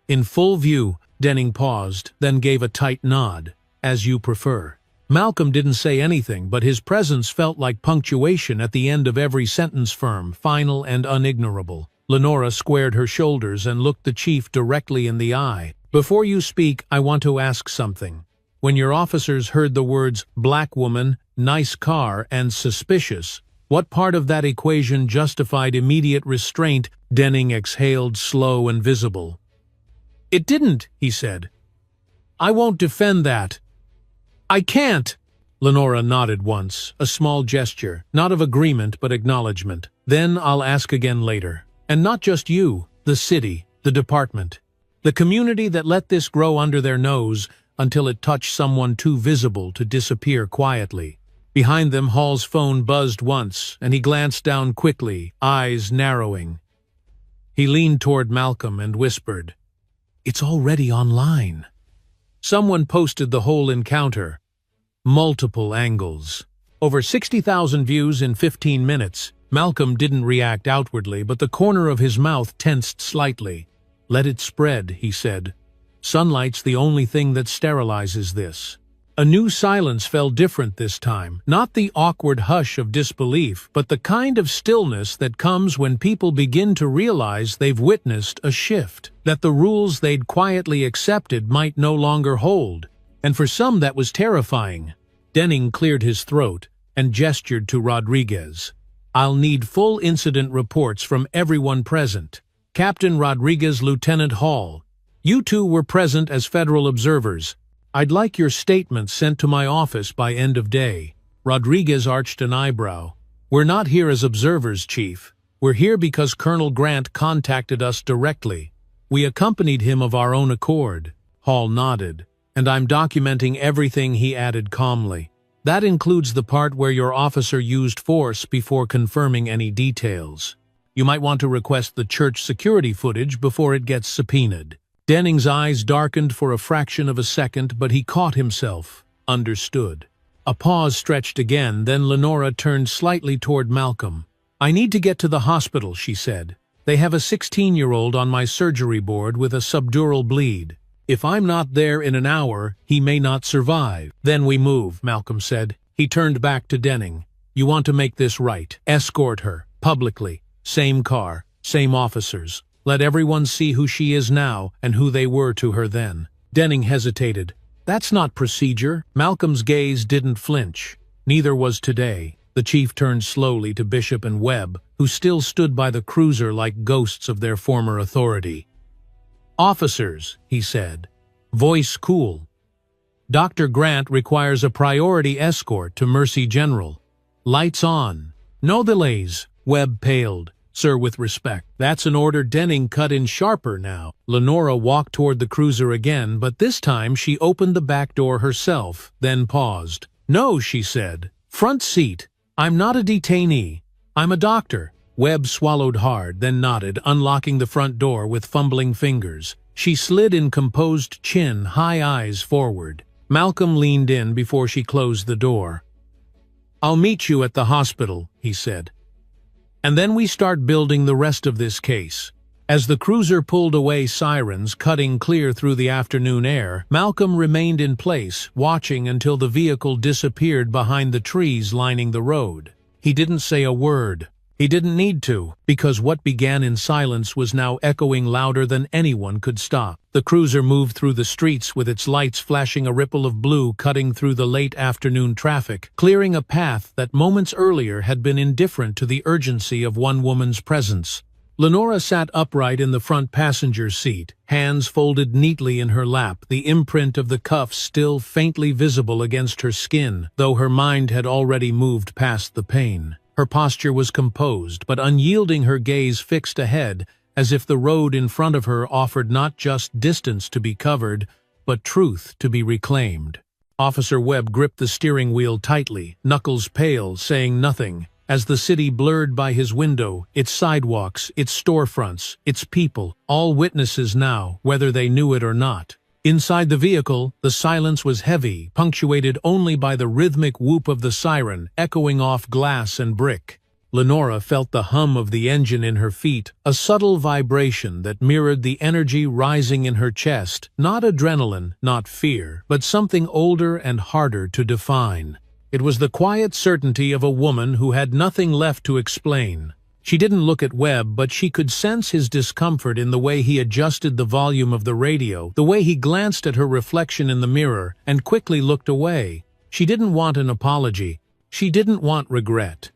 In full view, Denning paused, then gave a tight nod. "As you prefer." Malcolm didn't say anything, but his presence felt like punctuation at the end of every sentence, firm, final, and unignorable. Lenora squared her shoulders and looked the chief directly in the eye. "Before you speak, I want to ask something. When your officers heard the words black woman, nice car, and suspicious, what part of that equation justified immediate restraint?" Denning exhaled, slow and visible. "It didn't," he said. "I won't defend that. I can't." Lenora nodded once, a small gesture, not of agreement but acknowledgement. "Then I'll ask again later. And not just you, the city, the department, the community that let this grow under their nose until it touched someone too visible to disappear quietly." Behind them, Hall's phone buzzed once, and he glanced down quickly, eyes narrowing. He leaned toward Malcolm and whispered, "It's already online." Someone posted the whole encounter. Multiple angles. Over 60,000 views in 15 minutes. Malcolm didn't react outwardly, but the corner of his mouth tensed slightly. "Let it spread," he said. "Sunlight's the only thing that sterilizes this." A new silence fell different this time, not the awkward hush of disbelief, but the kind of stillness that comes when people begin to realize they've witnessed a shift, that the rules they'd quietly accepted might no longer hold. And for some that was terrifying. Denning cleared his throat and gestured to Rodriguez. "I'll need full incident reports from everyone present. Captain Rodriguez, Lieutenant Hall. You two were present as federal observers. I'd like your statements sent to my office by end of day." Rodriguez arched an eyebrow. "We're not here as observers, Chief. We're here because Colonel Grant contacted us directly. We accompanied him of our own accord." Hall nodded. "And I'm documenting everything," he added calmly. "That includes the part where your officer used force before confirming any details. You might want to request the church security footage before it gets subpoenaed." Denning's eyes darkened for a fraction of a second, but he caught himself. Understood. A pause stretched again, then Lenora turned slightly toward Malcolm. "I need to get to the hospital," she said. "They have a 16-year-old on my surgery board with a subdural bleed. If I'm not there in an hour, he may not survive." "Then we move," Malcolm said. He turned back to Denning. "You want to make this right. Escort her, publicly. Same car, same officers. Let everyone see who she is now and who they were to her then." Denning hesitated. "That's not procedure." Malcolm's gaze didn't flinch. Neither was today. The chief turned slowly to Bishop and Webb, who still stood by the cruiser like ghosts of their former authority. "Officers," he said, voice cool. "Dr. Grant requires a priority escort to Mercy General. Lights on. No delays." Webb paled. "Sir, with respect." "That's an order." Denning cut in sharper now. Lenora walked toward the cruiser again, but this time she opened the back door herself, then paused. "No," she said. "Front seat. I'm not a detainee. I'm a doctor." Webb swallowed hard, then nodded, unlocking the front door with fumbling fingers. She slid in composed chin, high eyes forward. Malcolm leaned in before she closed the door. "I'll meet you at the hospital," he said. "And then we start building the rest of this case." As the cruiser pulled away, sirens cutting clear through the afternoon air, Malcolm remained in place, watching until the vehicle disappeared behind the trees lining the road. He didn't say a word. He didn't need to, because what began in silence was now echoing louder than anyone could stop. The cruiser moved through the streets with its lights flashing a ripple of blue cutting through the late afternoon traffic, clearing a path that moments earlier had been indifferent to the urgency of one woman's presence. Lenora sat upright in the front passenger seat, hands folded neatly in her lap, the imprint of the cuffs still faintly visible against her skin, though her mind had already moved past the pain. Her posture was composed, but unyielding, her gaze fixed ahead, as if the road in front of her offered not just distance to be covered, but truth to be reclaimed. Officer Webb gripped the steering wheel tightly, knuckles pale, saying nothing, as the city blurred by his window, its sidewalks, its storefronts, its people, all witnesses now, whether they knew it or not. Inside the vehicle, the silence was heavy, punctuated only by the rhythmic whoop of the siren, echoing off glass and brick. Lenora felt the hum of the engine in her feet, a subtle vibration that mirrored the energy rising in her chest, not adrenaline, not fear, but something older and harder to define. It was the quiet certainty of a woman who had nothing left to explain. She didn't look at Webb, but she could sense his discomfort in the way he adjusted the volume of the radio, the way he glanced at her reflection in the mirror, and quickly looked away. She didn't want an apology. She didn't want regret.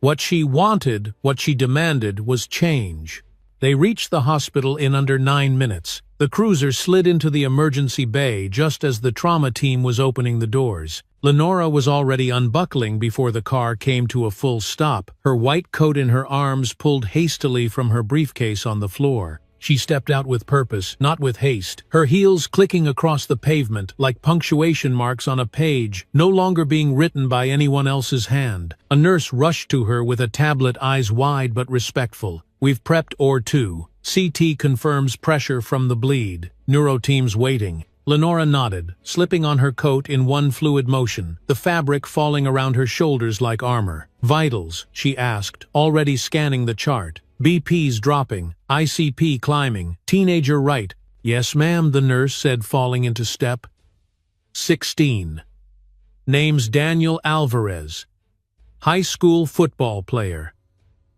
What she wanted, what she demanded, was change. They reached the hospital in under 9 minutes. The cruiser slid into the emergency bay just as the trauma team was opening the doors. Lenora was already unbuckling before the car came to a full stop, her white coat in her arms pulled hastily from her briefcase on the floor. She stepped out with purpose, not with haste, her heels clicking across the pavement like punctuation marks on a page, no longer being written by anyone else's hand. A nurse rushed to her with a tablet, eyes wide but respectful. "We've prepped OR2. CT confirms pressure from the bleed. Neuroteam's waiting." Lenora nodded, slipping on her coat in one fluid motion, the fabric falling around her shoulders like armor. "Vitals?" she asked, already scanning the chart. "BP's dropping, ICP climbing, teenager right." "Yes, ma'am," the nurse said, falling into step. 16. Name's Daniel Alvarez. High school football player.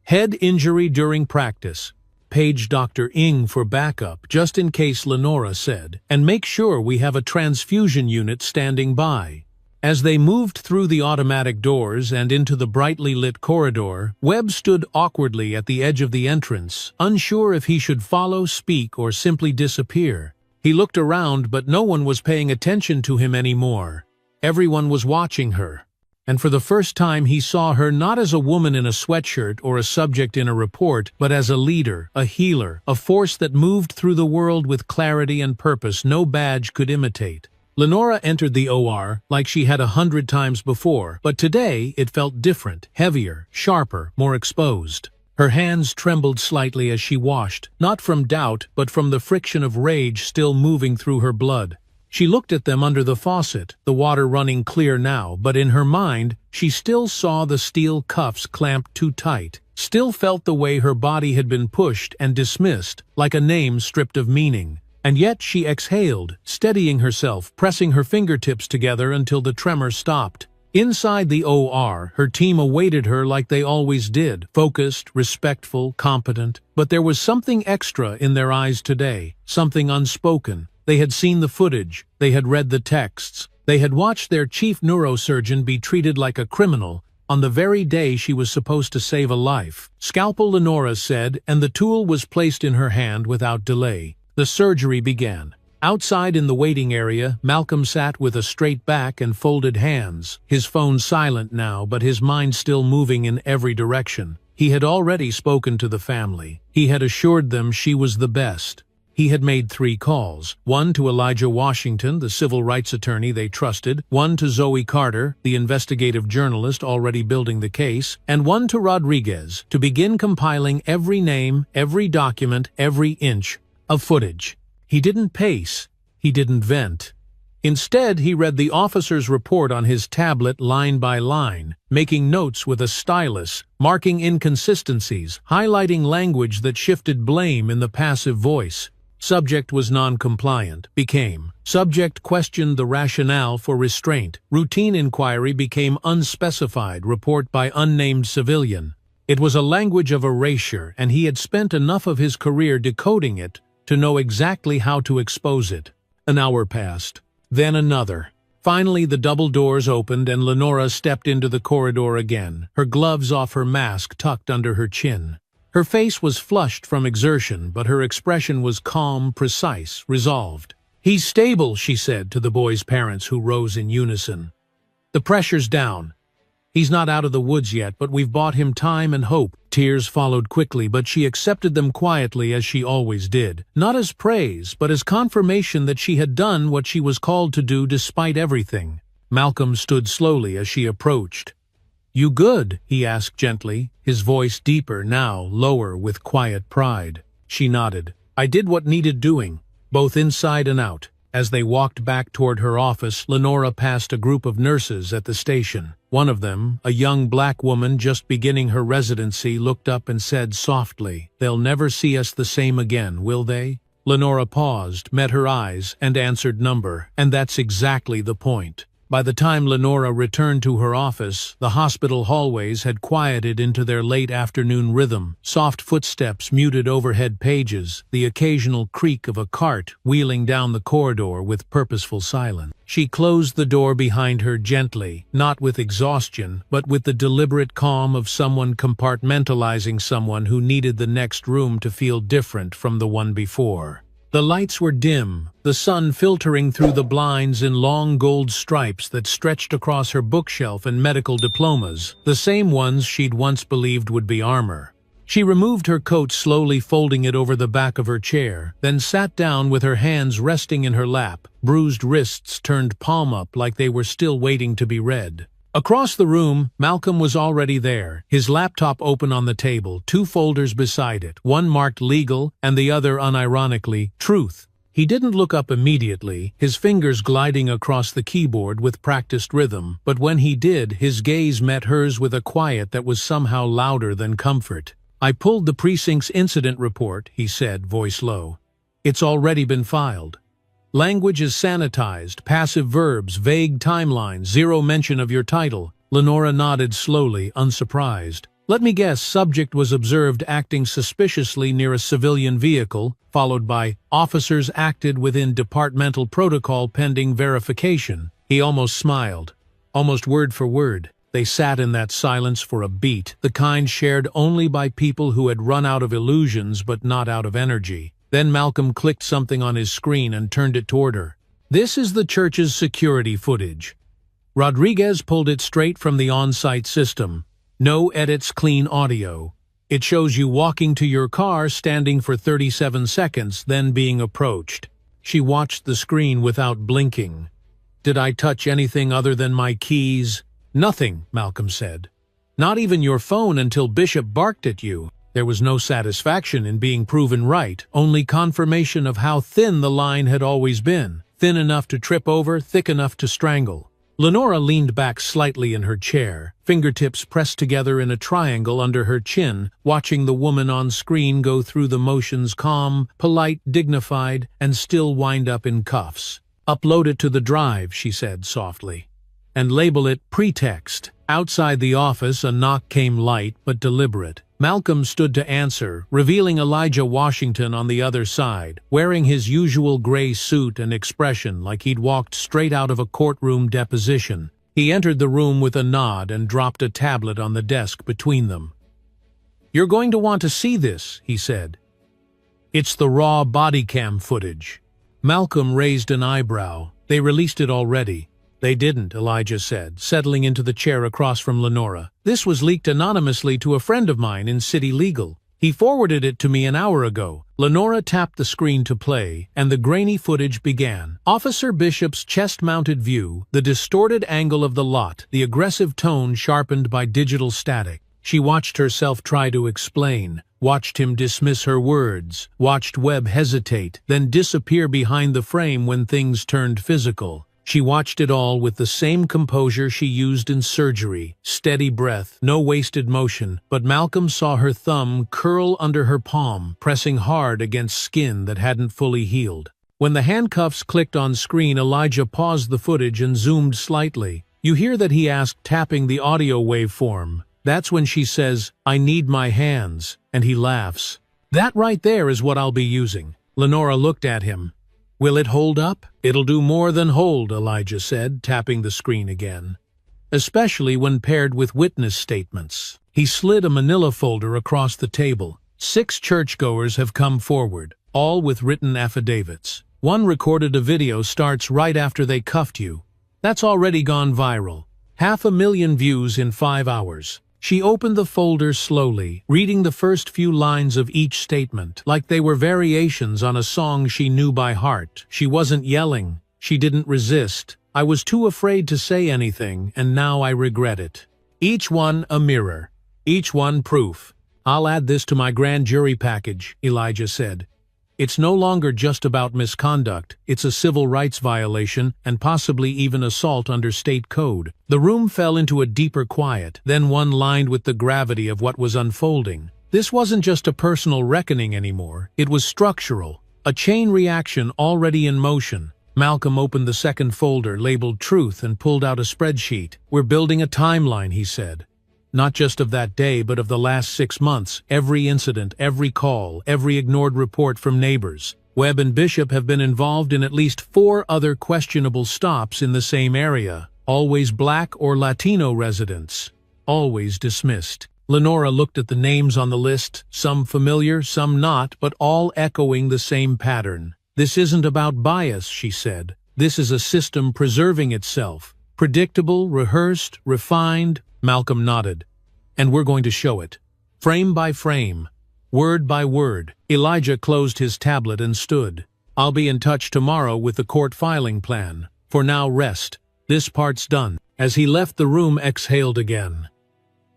Head injury during practice. Page Dr. Ng for backup, just in case, Lenora said, and make sure we have a transfusion unit standing by. As they moved through the automatic doors and into the brightly lit corridor, Webb stood awkwardly at the edge of the entrance, unsure if he should follow, speak, or simply disappear. He looked around, but no one was paying attention to him anymore. Everyone was watching her. And for the first time he saw her not as a woman in a sweatshirt or a subject in a report, but as a leader, a healer, a force that moved through the world with clarity and purpose no badge could imitate. Lenora entered the OR like she had 100 times before, but today it felt different, heavier, sharper, more exposed. Her hands trembled slightly as she washed, not from doubt, but from the friction of rage still moving through her blood. She looked at them under the faucet, the water running clear now, but in her mind, she still saw the steel cuffs clamped too tight, still felt the way her body had been pushed and dismissed, like a name stripped of meaning. And yet she exhaled, steadying herself, pressing her fingertips together until the tremor stopped. Inside the OR, her team awaited her like they always did, focused, respectful, competent. But there was something extra in their eyes today, something unspoken. They had seen the footage, they had read the texts, They had watched their chief neurosurgeon be treated like a criminal on the very day she was supposed to save a life. "Scalpel," Lenora said, and the tool was placed in her hand without delay. The surgery began. Outside in the waiting area, Malcolm sat with a straight back and folded hands, his phone silent now but his mind still moving in every direction. He had already spoken to the family. He had assured them she was the best. He had made 3 calls, one to Elijah Washington, the civil rights attorney they trusted, one to Zoe Carter, the investigative journalist already building the case, and one to Rodriguez, to begin compiling every name, every document, every inch of footage. He didn't pace. He didn't vent. Instead, he read the officer's report on his tablet line by line, making notes with a stylus, marking inconsistencies, highlighting language that shifted blame in the passive voice. Subject was non-compliant, became. Subject questioned the rationale for restraint. Routine inquiry became unspecified, report by unnamed civilian. It was a language of erasure, and he had spent enough of his career decoding it to know exactly how to expose it. An hour passed. Then another. Finally, the double doors opened and Lenora stepped into the corridor again, her gloves off, her mask tucked under her chin. Her face was flushed from exertion, but her expression was calm, precise, resolved. "He's stable," she said to the boy's parents, who rose in unison. "The pressure's down. He's not out of the woods yet, but we've bought him time and hope." Tears followed quickly, but she accepted them quietly as she always did, not as praise, but as confirmation that she had done what she was called to do despite everything. Malcolm stood slowly as she approached. "You good?" he asked gently, his voice deeper now, lower with quiet pride. She nodded. "I did what needed doing, both inside and out." As they walked back toward her office, Lenora passed a group of nurses at the station. One of them, a young black woman just beginning her residency, looked up and said softly, "They'll never see us the same again, will they?" Lenora paused, met her eyes, and answered, "Number." And that's exactly the point. By the time Lenora returned to her office, the hospital hallways had quieted into their late afternoon rhythm. Soft footsteps muted overhead pages, the occasional creak of a cart wheeling down the corridor with purposeful silence. She closed the door behind her gently, not with exhaustion, but with the deliberate calm of someone compartmentalizing someone who needed the next room to feel different from the one before. The lights were dim, the sun filtering through the blinds in long gold stripes that stretched across her bookshelf and medical diplomas, the same ones she'd once believed would be armor. She removed her coat, slowly folding it over the back of her chair, then sat down with her hands resting in her lap, bruised wrists turned palm up like they were still waiting to be read. Across the room, Malcolm was already there, his laptop open on the table, 2 folders beside it, one marked legal and the other unironically truth. He didn't look up immediately, his fingers gliding across the keyboard with practiced rhythm, but when he did, his gaze met hers with a quiet that was somehow louder than comfort. "I pulled the precinct's incident report," he said, voice low. "It's already been filed. Language is sanitized, passive verbs, vague timelines, 0 mention of your title." Lenora nodded slowly, unsurprised. "Let me guess, subject was observed acting suspiciously near a civilian vehicle, followed by officers acted within departmental protocol pending verification." He almost smiled, almost word for word. They sat in that silence for a beat, the kind shared only by people who had run out of illusions but not out of energy. Then Malcolm clicked something on his screen and turned it toward her. "This is the church's security footage." Rodriguez pulled it straight from the on-site system. "No edits, clean audio. It shows you walking to your car, standing for 37 seconds, then being approached." She watched the screen without blinking. "Did I touch anything other than my keys?" "Nothing," Malcolm said. "Not even your phone until Bishop barked at you." There was no satisfaction in being proven right, only confirmation of how thin the line had always been. Thin enough to trip over, thick enough to strangle. Lenora leaned back slightly in her chair, fingertips pressed together in a triangle under her chin, watching the woman on screen go through the motions, calm, polite, dignified, and still wind up in cuffs. "Upload it to the drive," she said softly, "and label it pretext." Outside the office, a knock came light but deliberate. Malcolm stood to answer, revealing Elijah Washington on the other side, wearing his usual gray suit and expression like he'd walked straight out of a courtroom deposition. He entered the room with a nod and dropped a tablet on the desk between them. "You're going to want to see this," he said. "It's the raw body cam footage." Malcolm raised an eyebrow. "They released it already." "They didn't," Elijah said, settling into the chair across from Lenora. "This was leaked anonymously to a friend of mine in City Legal. He forwarded it to me an hour ago." Lenora tapped the screen to play, and the grainy footage began. Officer Bishop's chest-mounted view, the distorted angle of the lot, the aggressive tone sharpened by digital static. She watched herself try to explain, watched him dismiss her words, watched Webb hesitate, then disappear behind the frame when things turned physical. She watched it all with the same composure she used in surgery, steady breath, no wasted motion, but Malcolm saw her thumb curl under her palm, pressing hard against skin that hadn't fully healed. When the handcuffs clicked on screen, Elijah paused the footage and zoomed slightly. You hear that he asked, tapping the audio waveform. That's when she says, "I need my hands," and he laughs. "That right there is what I'll be using." Lenora looked at him. "Will it hold up?" "It'll do more than hold," Elijah said, tapping the screen again. "Especially when paired with witness statements." He slid a manila folder across the table. 6 churchgoers have come forward, all with written affidavits. One recorded a video starts right after they cuffed you. That's already gone viral. 500,000 views in 5 hours. She opened the folder slowly, reading the first few lines of each statement, like they were variations on a song she knew by heart. She wasn't yelling. She didn't resist. "I was too afraid to say anything, and now I regret it." Each one a mirror. Each one proof. "I'll add this to my grand jury package," Elijah said. "It's no longer just about misconduct, it's a civil rights violation and possibly even assault under state code." The room fell into a deeper quiet, then one lined with the gravity of what was unfolding. This wasn't just a personal reckoning anymore, it was structural, a chain reaction already in motion. Malcolm opened the second folder labeled Truth and pulled out a spreadsheet. "We're building a timeline," he said. "Not just of that day, but of the last 6 months, every incident, every call, every ignored report from neighbors. Webb and Bishop have been involved in at least 4 other questionable stops in the same area, always Black or Latino residents, always dismissed." Lenora looked at the names on the list, some familiar, some not, but all echoing the same pattern. "This isn't about bias," she said. "This is a system preserving itself. Predictable, rehearsed, refined." Malcolm nodded. "And we're going to show it. Frame by frame. Word by word." Elijah closed his tablet and stood. "I'll be in touch tomorrow with the court filing plan. For now, rest. This part's done." As he left the room, exhaled again.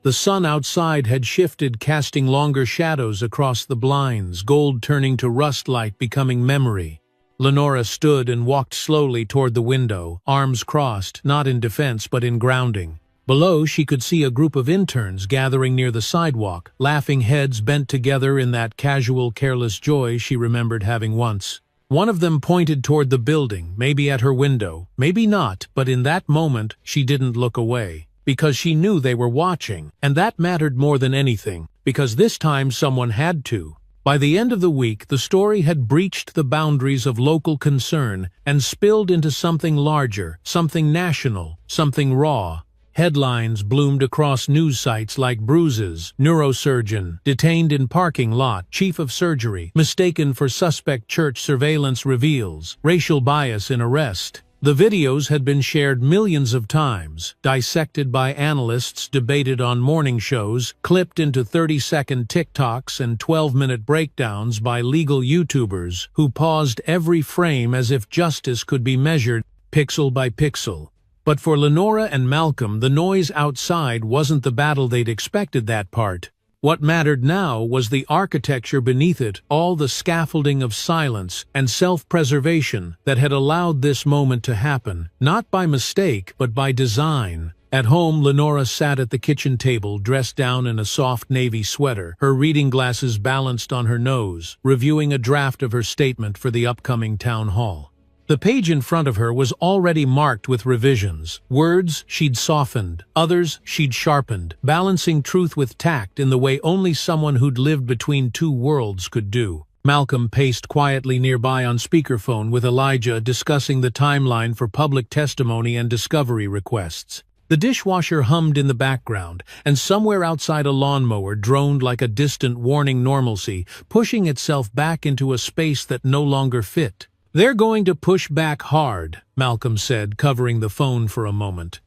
The sun outside had shifted, casting longer shadows across the blinds, gold turning to rust light, becoming memory. Lenora stood and walked slowly toward the window, arms crossed, not in defense but in grounding. Below, she could see a group of interns gathering near the sidewalk, laughing, heads bent together in that casual, careless joy she remembered having once. One of them pointed toward the building, maybe at her window, maybe not, but in that moment she didn't look away, because she knew they were watching, and that mattered more than anything, because this time someone had to. By the end of the week, the story had breached the boundaries of local concern and spilled into something larger, something national, something raw. Headlines bloomed across news sites like bruises, neurosurgeon, detained in parking lot, chief of surgery, mistaken for suspect, church surveillance reveals, racial bias in arrest. The videos had been shared millions of times, dissected by analysts, debated on morning shows, clipped into 30-second TikToks and 12-minute breakdowns by legal YouTubers who paused every frame as if justice could be measured pixel by pixel. But for Lenora and Malcolm, the noise outside wasn't the battle they'd expected that part. What mattered now was the architecture beneath it, all the scaffolding of silence and self-preservation that had allowed this moment to happen, not by mistake, but by design. At home, Lenora sat at the kitchen table, dressed down in a soft navy sweater, her reading glasses balanced on her nose, reviewing a draft of her statement for the upcoming town hall. The page in front of her was already marked with revisions. Words she'd softened, others she'd sharpened, balancing truth with tact in the way only someone who'd lived between two worlds could do. Malcolm paced quietly nearby on speakerphone with Elijah discussing the timeline for public testimony and discovery requests. The dishwasher hummed in the background, and somewhere outside a lawnmower droned like a distant warning normalcy, pushing itself back into a space that no longer fit. "They're going to push back hard," Malcolm said, covering the phone for a moment.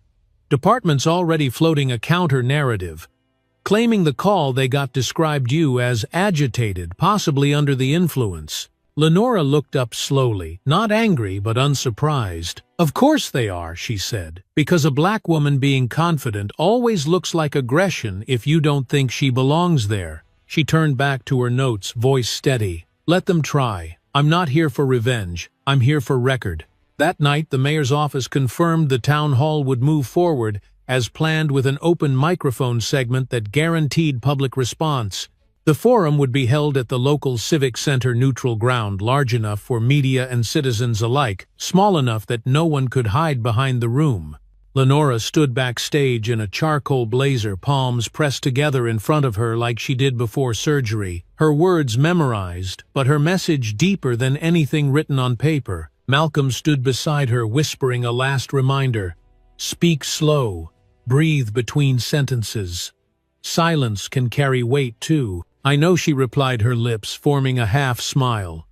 "Department's already floating a counter-narrative, claiming the call they got described you as agitated, possibly under the influence." Lenora looked up slowly, not angry but unsurprised. "Of course they are," she said, "because a black woman being confident always looks like aggression if you don't think she belongs there." She turned back to her notes, voice steady. "Let them try. I'm not here for revenge. I'm here for record." That night, the mayor's office confirmed the town hall would move forward, as planned, with an open microphone segment that guaranteed public response. The forum would be held at the local civic center neutral ground, large enough for media and citizens alike, small enough that no one could hide behind the room. Lenora stood backstage in a charcoal blazer, palms pressed together in front of her like she did before surgery. Her words memorized, but her message deeper than anything written on paper. Malcolm stood beside her, whispering a last reminder. "Speak slow. Breathe between sentences. Silence can carry weight, too." "I know," she replied, her lips forming a half-smile.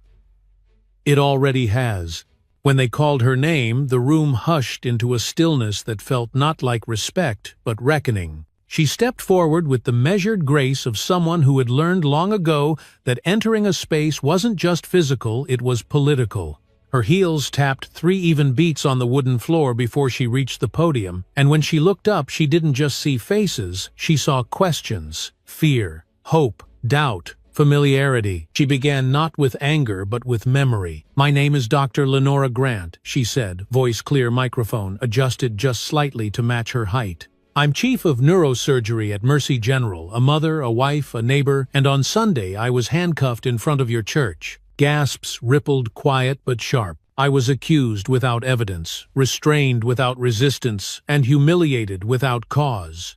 "It already has." When they called her name, the room hushed into a stillness that felt not like respect, but reckoning. She stepped forward with the measured grace of someone who had learned long ago that entering a space wasn't just physical, it was political. Her heels tapped 3 even beats on the wooden floor before she reached the podium, and when she looked up, she didn't just see faces, she saw questions, fear, hope, doubt, familiarity. She began not with anger but with memory. "My name is Dr. Lenora Grant," she said, voice clear, microphone adjusted just slightly to match her height. "I'm chief of neurosurgery at Mercy General, a mother, a wife, a neighbor, and on Sunday I was handcuffed in front of your church." Gasps rippled, quiet but sharp. "I was accused without evidence, restrained without resistance, and humiliated without cause.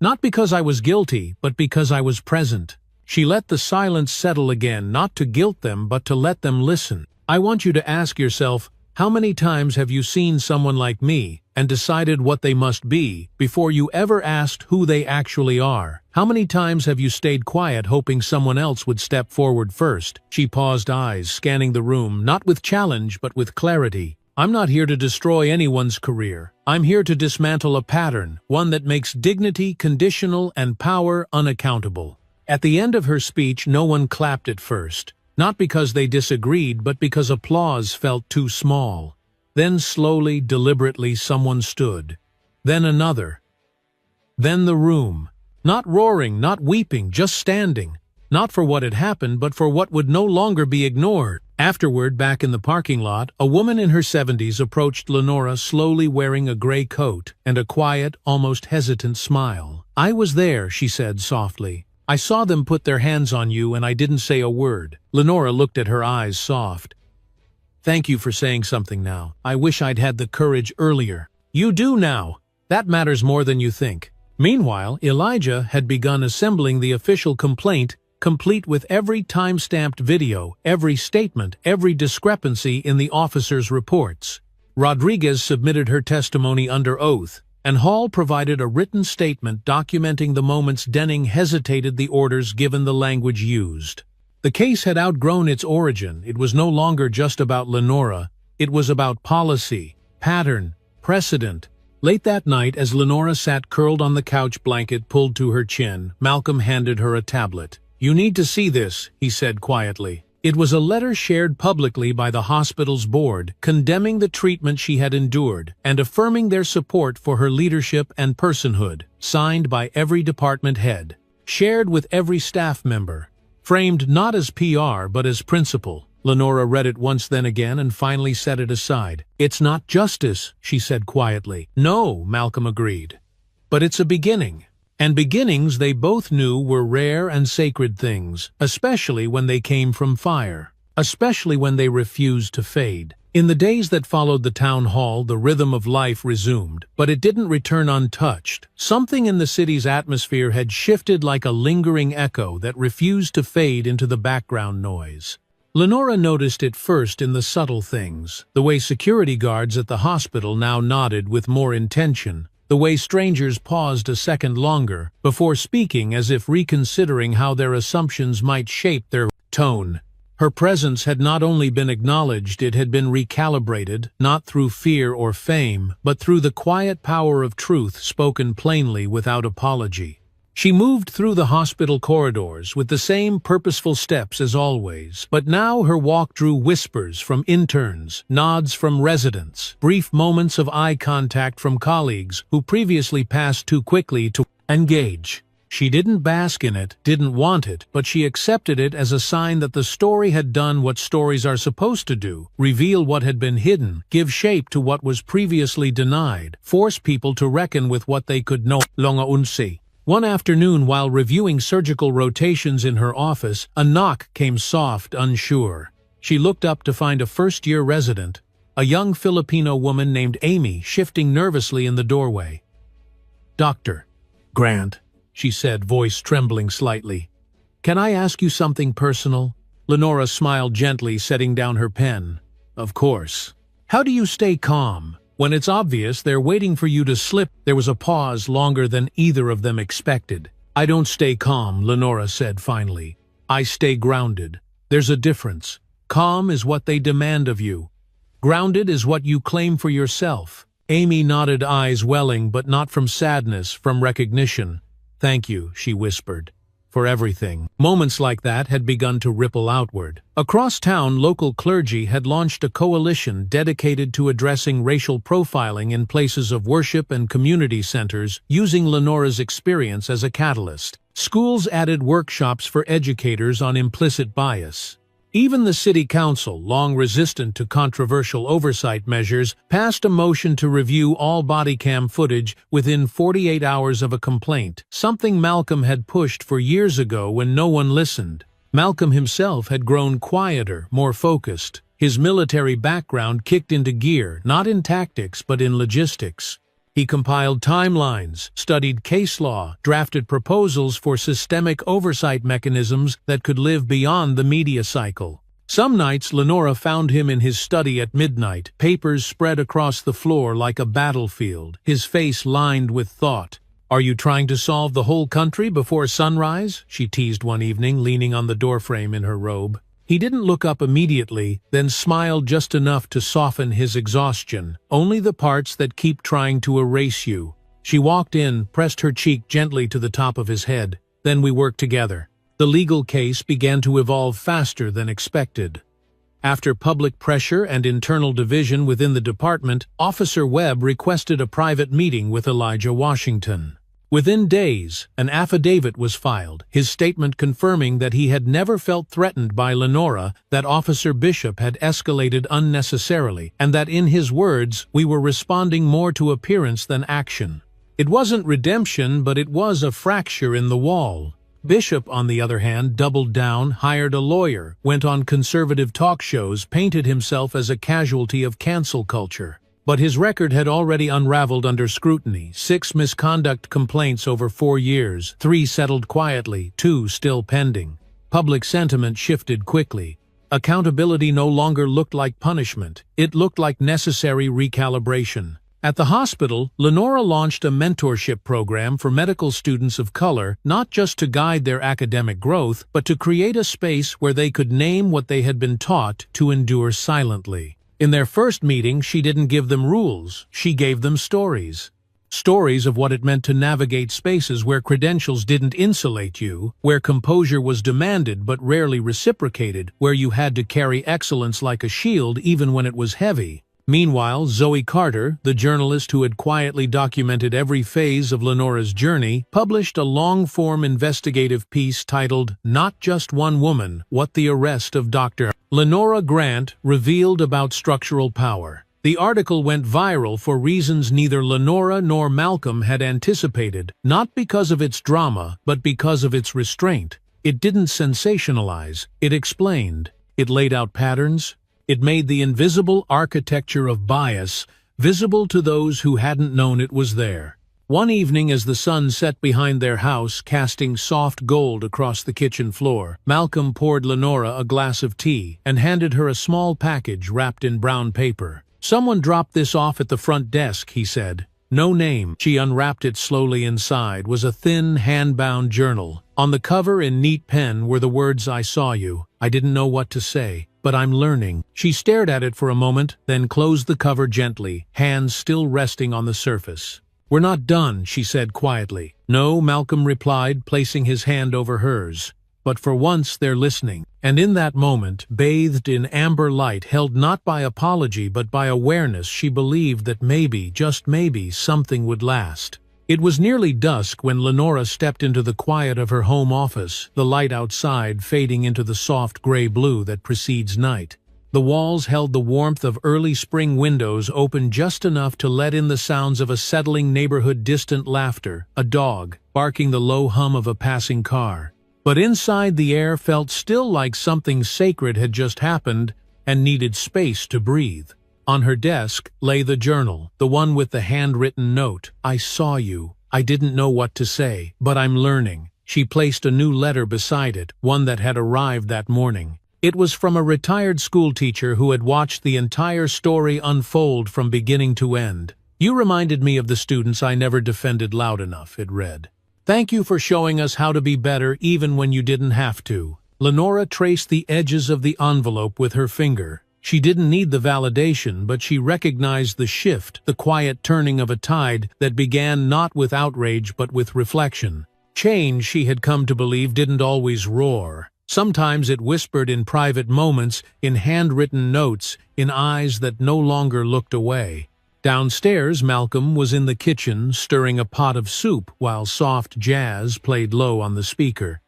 Not because I was guilty, but because I was present." She let the silence settle again, not to guilt them, but to let them listen. "I want you to ask yourself, how many times have you seen someone like me and decided what they must be before you ever asked who they actually are? How many times have you stayed quiet hoping someone else would step forward first?" She paused, eyes scanning the room, not with challenge but with clarity. "I'm not here to destroy anyone's career. I'm here to dismantle a pattern, one that makes dignity conditional and power unaccountable." At the end of her speech, no one clapped at first, not because they disagreed, but because applause felt too small. Then slowly, deliberately, someone stood. Then another. Then the room. Not roaring, not weeping, just standing. Not for what had happened, but for what would no longer be ignored. Afterward, back in the parking lot, a woman in her 70s approached Lenora, slowly, wearing a gray coat and a quiet, almost hesitant smile. "I was there," she said softly. "I saw them put their hands on you and I didn't say a word." Lenora looked at her, eyes soft. "Thank you for saying something now. I wish I'd had the courage earlier." "You do now. That matters more than you think." Meanwhile, Elijah had begun assembling the official complaint, complete with every time-stamped video, every statement, every discrepancy in the officers' reports. Rodriguez submitted her testimony under oath, and Hall provided a written statement documenting the moments Denning hesitated the orders given the language used. The case had outgrown its origin. It was no longer just about Lenora. It was about policy, pattern, precedent. Late that night, as Lenora sat curled on the couch, blanket pulled to her chin, Malcolm handed her a tablet. "You need to see this," he said quietly. It was a letter shared publicly by the hospital's board, condemning the treatment she had endured and affirming their support for her leadership and personhood, signed by every department head, shared with every staff member, framed not as PR but as principle. Lenora read it once, then again, and finally set it aside. "It's not justice," she said quietly. "No," Malcolm agreed. "But it's a beginning." And beginnings, they both knew, were rare and sacred things, especially when they came from fire, especially when they refused to fade. In the days that followed the town hall, the rhythm of life resumed, but it didn't return untouched. Something in the city's atmosphere had shifted like a lingering echo that refused to fade into the background noise. Lenora noticed it first in the subtle things, the way security guards at the hospital now nodded with more intention, the way strangers paused a second longer before speaking as if reconsidering how their assumptions might shape their tone. Her presence had not only been acknowledged, it had been recalibrated, not through fear or fame, but through the quiet power of truth spoken plainly without apology. She moved through the hospital corridors with the same purposeful steps as always, but now her walk drew whispers from interns, nods from residents, brief moments of eye contact from colleagues who previously passed too quickly to engage. She didn't bask in it, didn't want it, but she accepted it as a sign that the story had done what stories are supposed to do: reveal what had been hidden, give shape to what was previously denied, force people to reckon with what they could no longer unsee. One afternoon, while reviewing surgical rotations in her office, a knock came soft, unsure. She looked up to find a first-year resident, a young Filipino woman named Amy, shifting nervously in the doorway. "Dr. Grant," she said, voice trembling slightly. "Can I ask you something personal?" Lenora smiled gently, setting down her pen. "Of course. How do you stay calm when it's obvious they're waiting for you to slip?" There was a pause longer than either of them expected. "I don't stay calm," Lenora said finally. "I stay grounded. There's a difference. Calm is what they demand of you. Grounded is what you claim for yourself." Amy nodded, eyes welling, but not from sadness, from recognition. "Thank you," she whispered, "for everything." Moments like that had begun to ripple outward. Across town, local clergy had launched a coalition dedicated to addressing racial profiling in places of worship and community centers, using Lenora's experience as a catalyst. Schools added workshops for educators on implicit bias. Even the city council, long resistant to controversial oversight measures, passed a motion to review all body cam footage within 48 hours of a complaint, something Malcolm had pushed for years ago when no one listened. Malcolm himself had grown quieter, more focused. His military background kicked into gear, not in tactics but in logistics. He compiled timelines, studied case law, drafted proposals for systemic oversight mechanisms that could live beyond the media cycle. Some nights Lenora found him in his study at midnight, papers spread across the floor like a battlefield, his face lined with thought. "Are you trying to solve the whole country before sunrise?" she teased one evening, leaning on the doorframe in her robe. He didn't look up immediately, then smiled just enough to soften his exhaustion. "Only the parts that keep trying to erase you." She walked in, pressed her cheek gently to the top of his head. "Then we worked together." The legal case began to evolve faster than expected. After public pressure and internal division within the department, Officer Webb requested a private meeting with Elijah Washington. Within days, an affidavit was filed, his statement confirming that he had never felt threatened by Lenora, that Officer Bishop had escalated unnecessarily, and that in his words, "we were responding more to appearance than action." It wasn't redemption, but it was a fracture in the wall. Bishop, on the other hand, doubled down, hired a lawyer, went on conservative talk shows, painted himself as a casualty of cancel culture. But his record had already unraveled under scrutiny: 6 misconduct complaints over 4 years, 3 settled quietly, 2 still pending. Public sentiment shifted quickly. Accountability no longer looked like punishment, it looked like necessary recalibration. At the hospital, Lenora launched a mentorship program for medical students of color, not just to guide their academic growth, but to create a space where they could name what they had been taught to endure silently. In their first meeting, she didn't give them rules, she gave them stories. Stories of what it meant to navigate spaces where credentials didn't insulate you, where composure was demanded but rarely reciprocated, where you had to carry excellence like a shield even when it was heavy. Meanwhile, Zoe Carter, the journalist who had quietly documented every phase of Lenora's journey, published a long-form investigative piece titled "Not Just One Woman: What the Arrest of Dr. Lenora Grant Revealed About Structural Power." The article went viral for reasons neither Lenora nor Malcolm had anticipated, not because of its drama, but because of its restraint. It didn't sensationalize, it explained. It laid out patterns, It made the invisible architecture of bias visible to those who hadn't known it was there. One evening, as the sun set behind their house, casting soft gold across the kitchen floor, Malcolm poured Lenora a glass of tea and handed her a small package wrapped in brown paper. "Someone dropped this off at the front desk," he said. "No name." She unwrapped it slowly. Inside was a thin, hand-bound journal. On the cover, in neat pen, were the words, "I saw you. I didn't know what to say, but I'm learning." She stared at it for a moment, then closed the cover gently, hands still resting on the surface. "We're not done," she said quietly. "No," Malcolm replied, placing his hand over hers. "But for once they're listening." And in that moment, bathed in amber light, held not by apology but by awareness, she believed that maybe, just maybe, something would last. It was nearly dusk when Lenora stepped into the quiet of her home office, the light outside fading into the soft gray-blue that precedes night. The walls held the warmth of early spring windows open just enough to let in the sounds of a settling neighborhood, distant laughter, a dog barking, the low hum of a passing car. But inside, the air felt still, like something sacred had just happened and needed space to breathe. On her desk lay the journal, the one with the handwritten note. "I saw you. I didn't know what to say, but I'm learning." She placed a new letter beside it, one that had arrived that morning. It was from a retired schoolteacher who had watched the entire story unfold from beginning to end. "You reminded me of the students I never defended loud enough," it read. "Thank you for showing us how to be better even when you didn't have to." Lenora traced the edges of the envelope with her finger. She didn't need the validation, but she recognized the shift, the quiet turning of a tide that began not with outrage but with reflection. Change, she had come to believe, didn't always roar. Sometimes it whispered in private moments, in handwritten notes, in eyes that no longer looked away. Downstairs, Malcolm was in the kitchen, stirring a pot of soup while soft jazz played low on the speaker.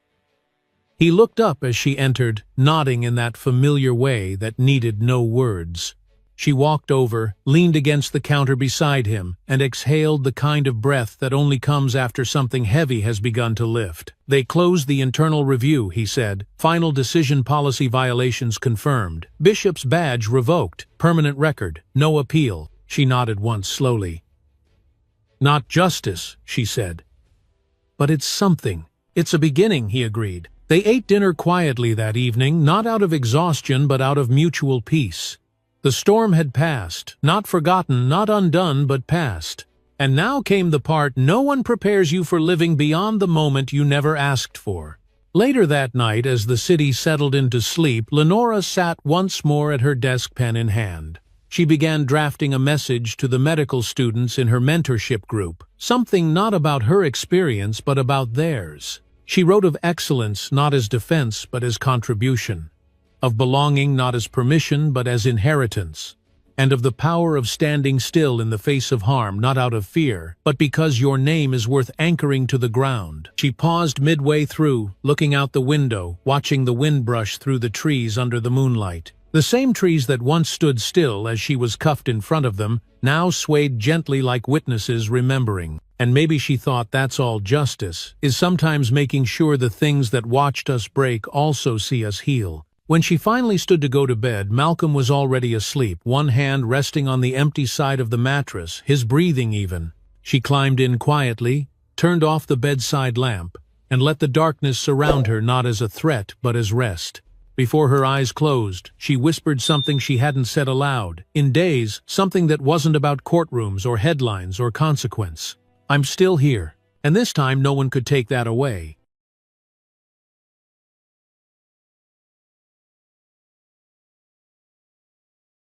He looked up as she entered, nodding in that familiar way that needed no words. She walked over, leaned against the counter beside him, and exhaled the kind of breath that only comes after something heavy has begun to lift. "They closed the internal review," he said. "Final decision, policy violations confirmed. Bishop's badge revoked. Permanent record. No appeal." She nodded once slowly. "Not justice," she said. "But it's something. It's a beginning," he agreed. They ate dinner quietly that evening, not out of exhaustion but out of mutual peace. The storm had passed, not forgotten, not undone, but passed. And now came the part no one prepares you for living beyond the moment you never asked for. Later that night, as the city settled into sleep, Lenora sat once more at her desk, pen in hand. She began drafting a message to the medical students in her mentorship group, something not about her experience but about theirs. She wrote of excellence not as defense but as contribution, of belonging not as permission but as inheritance, and of the power of standing still in the face of harm, not out of fear, but because your name is worth anchoring to the ground. She paused midway through, looking out the window, watching the wind brush through the trees under the moonlight. The same trees that once stood still as she was cuffed in front of them, now swayed gently like witnesses remembering. And maybe she thought that's all justice, is sometimes making sure the things that watched us break also see us heal. When she finally stood to go to bed, Malcolm was already asleep, one hand resting on the empty side of the mattress, his breathing even. She climbed in quietly, turned off the bedside lamp, and let the darkness surround her not as a threat but as rest. Before her eyes closed, she whispered something she hadn't said aloud. In days, something that wasn't about courtrooms or headlines or consequence. "I'm still here, and this time no one could take that away."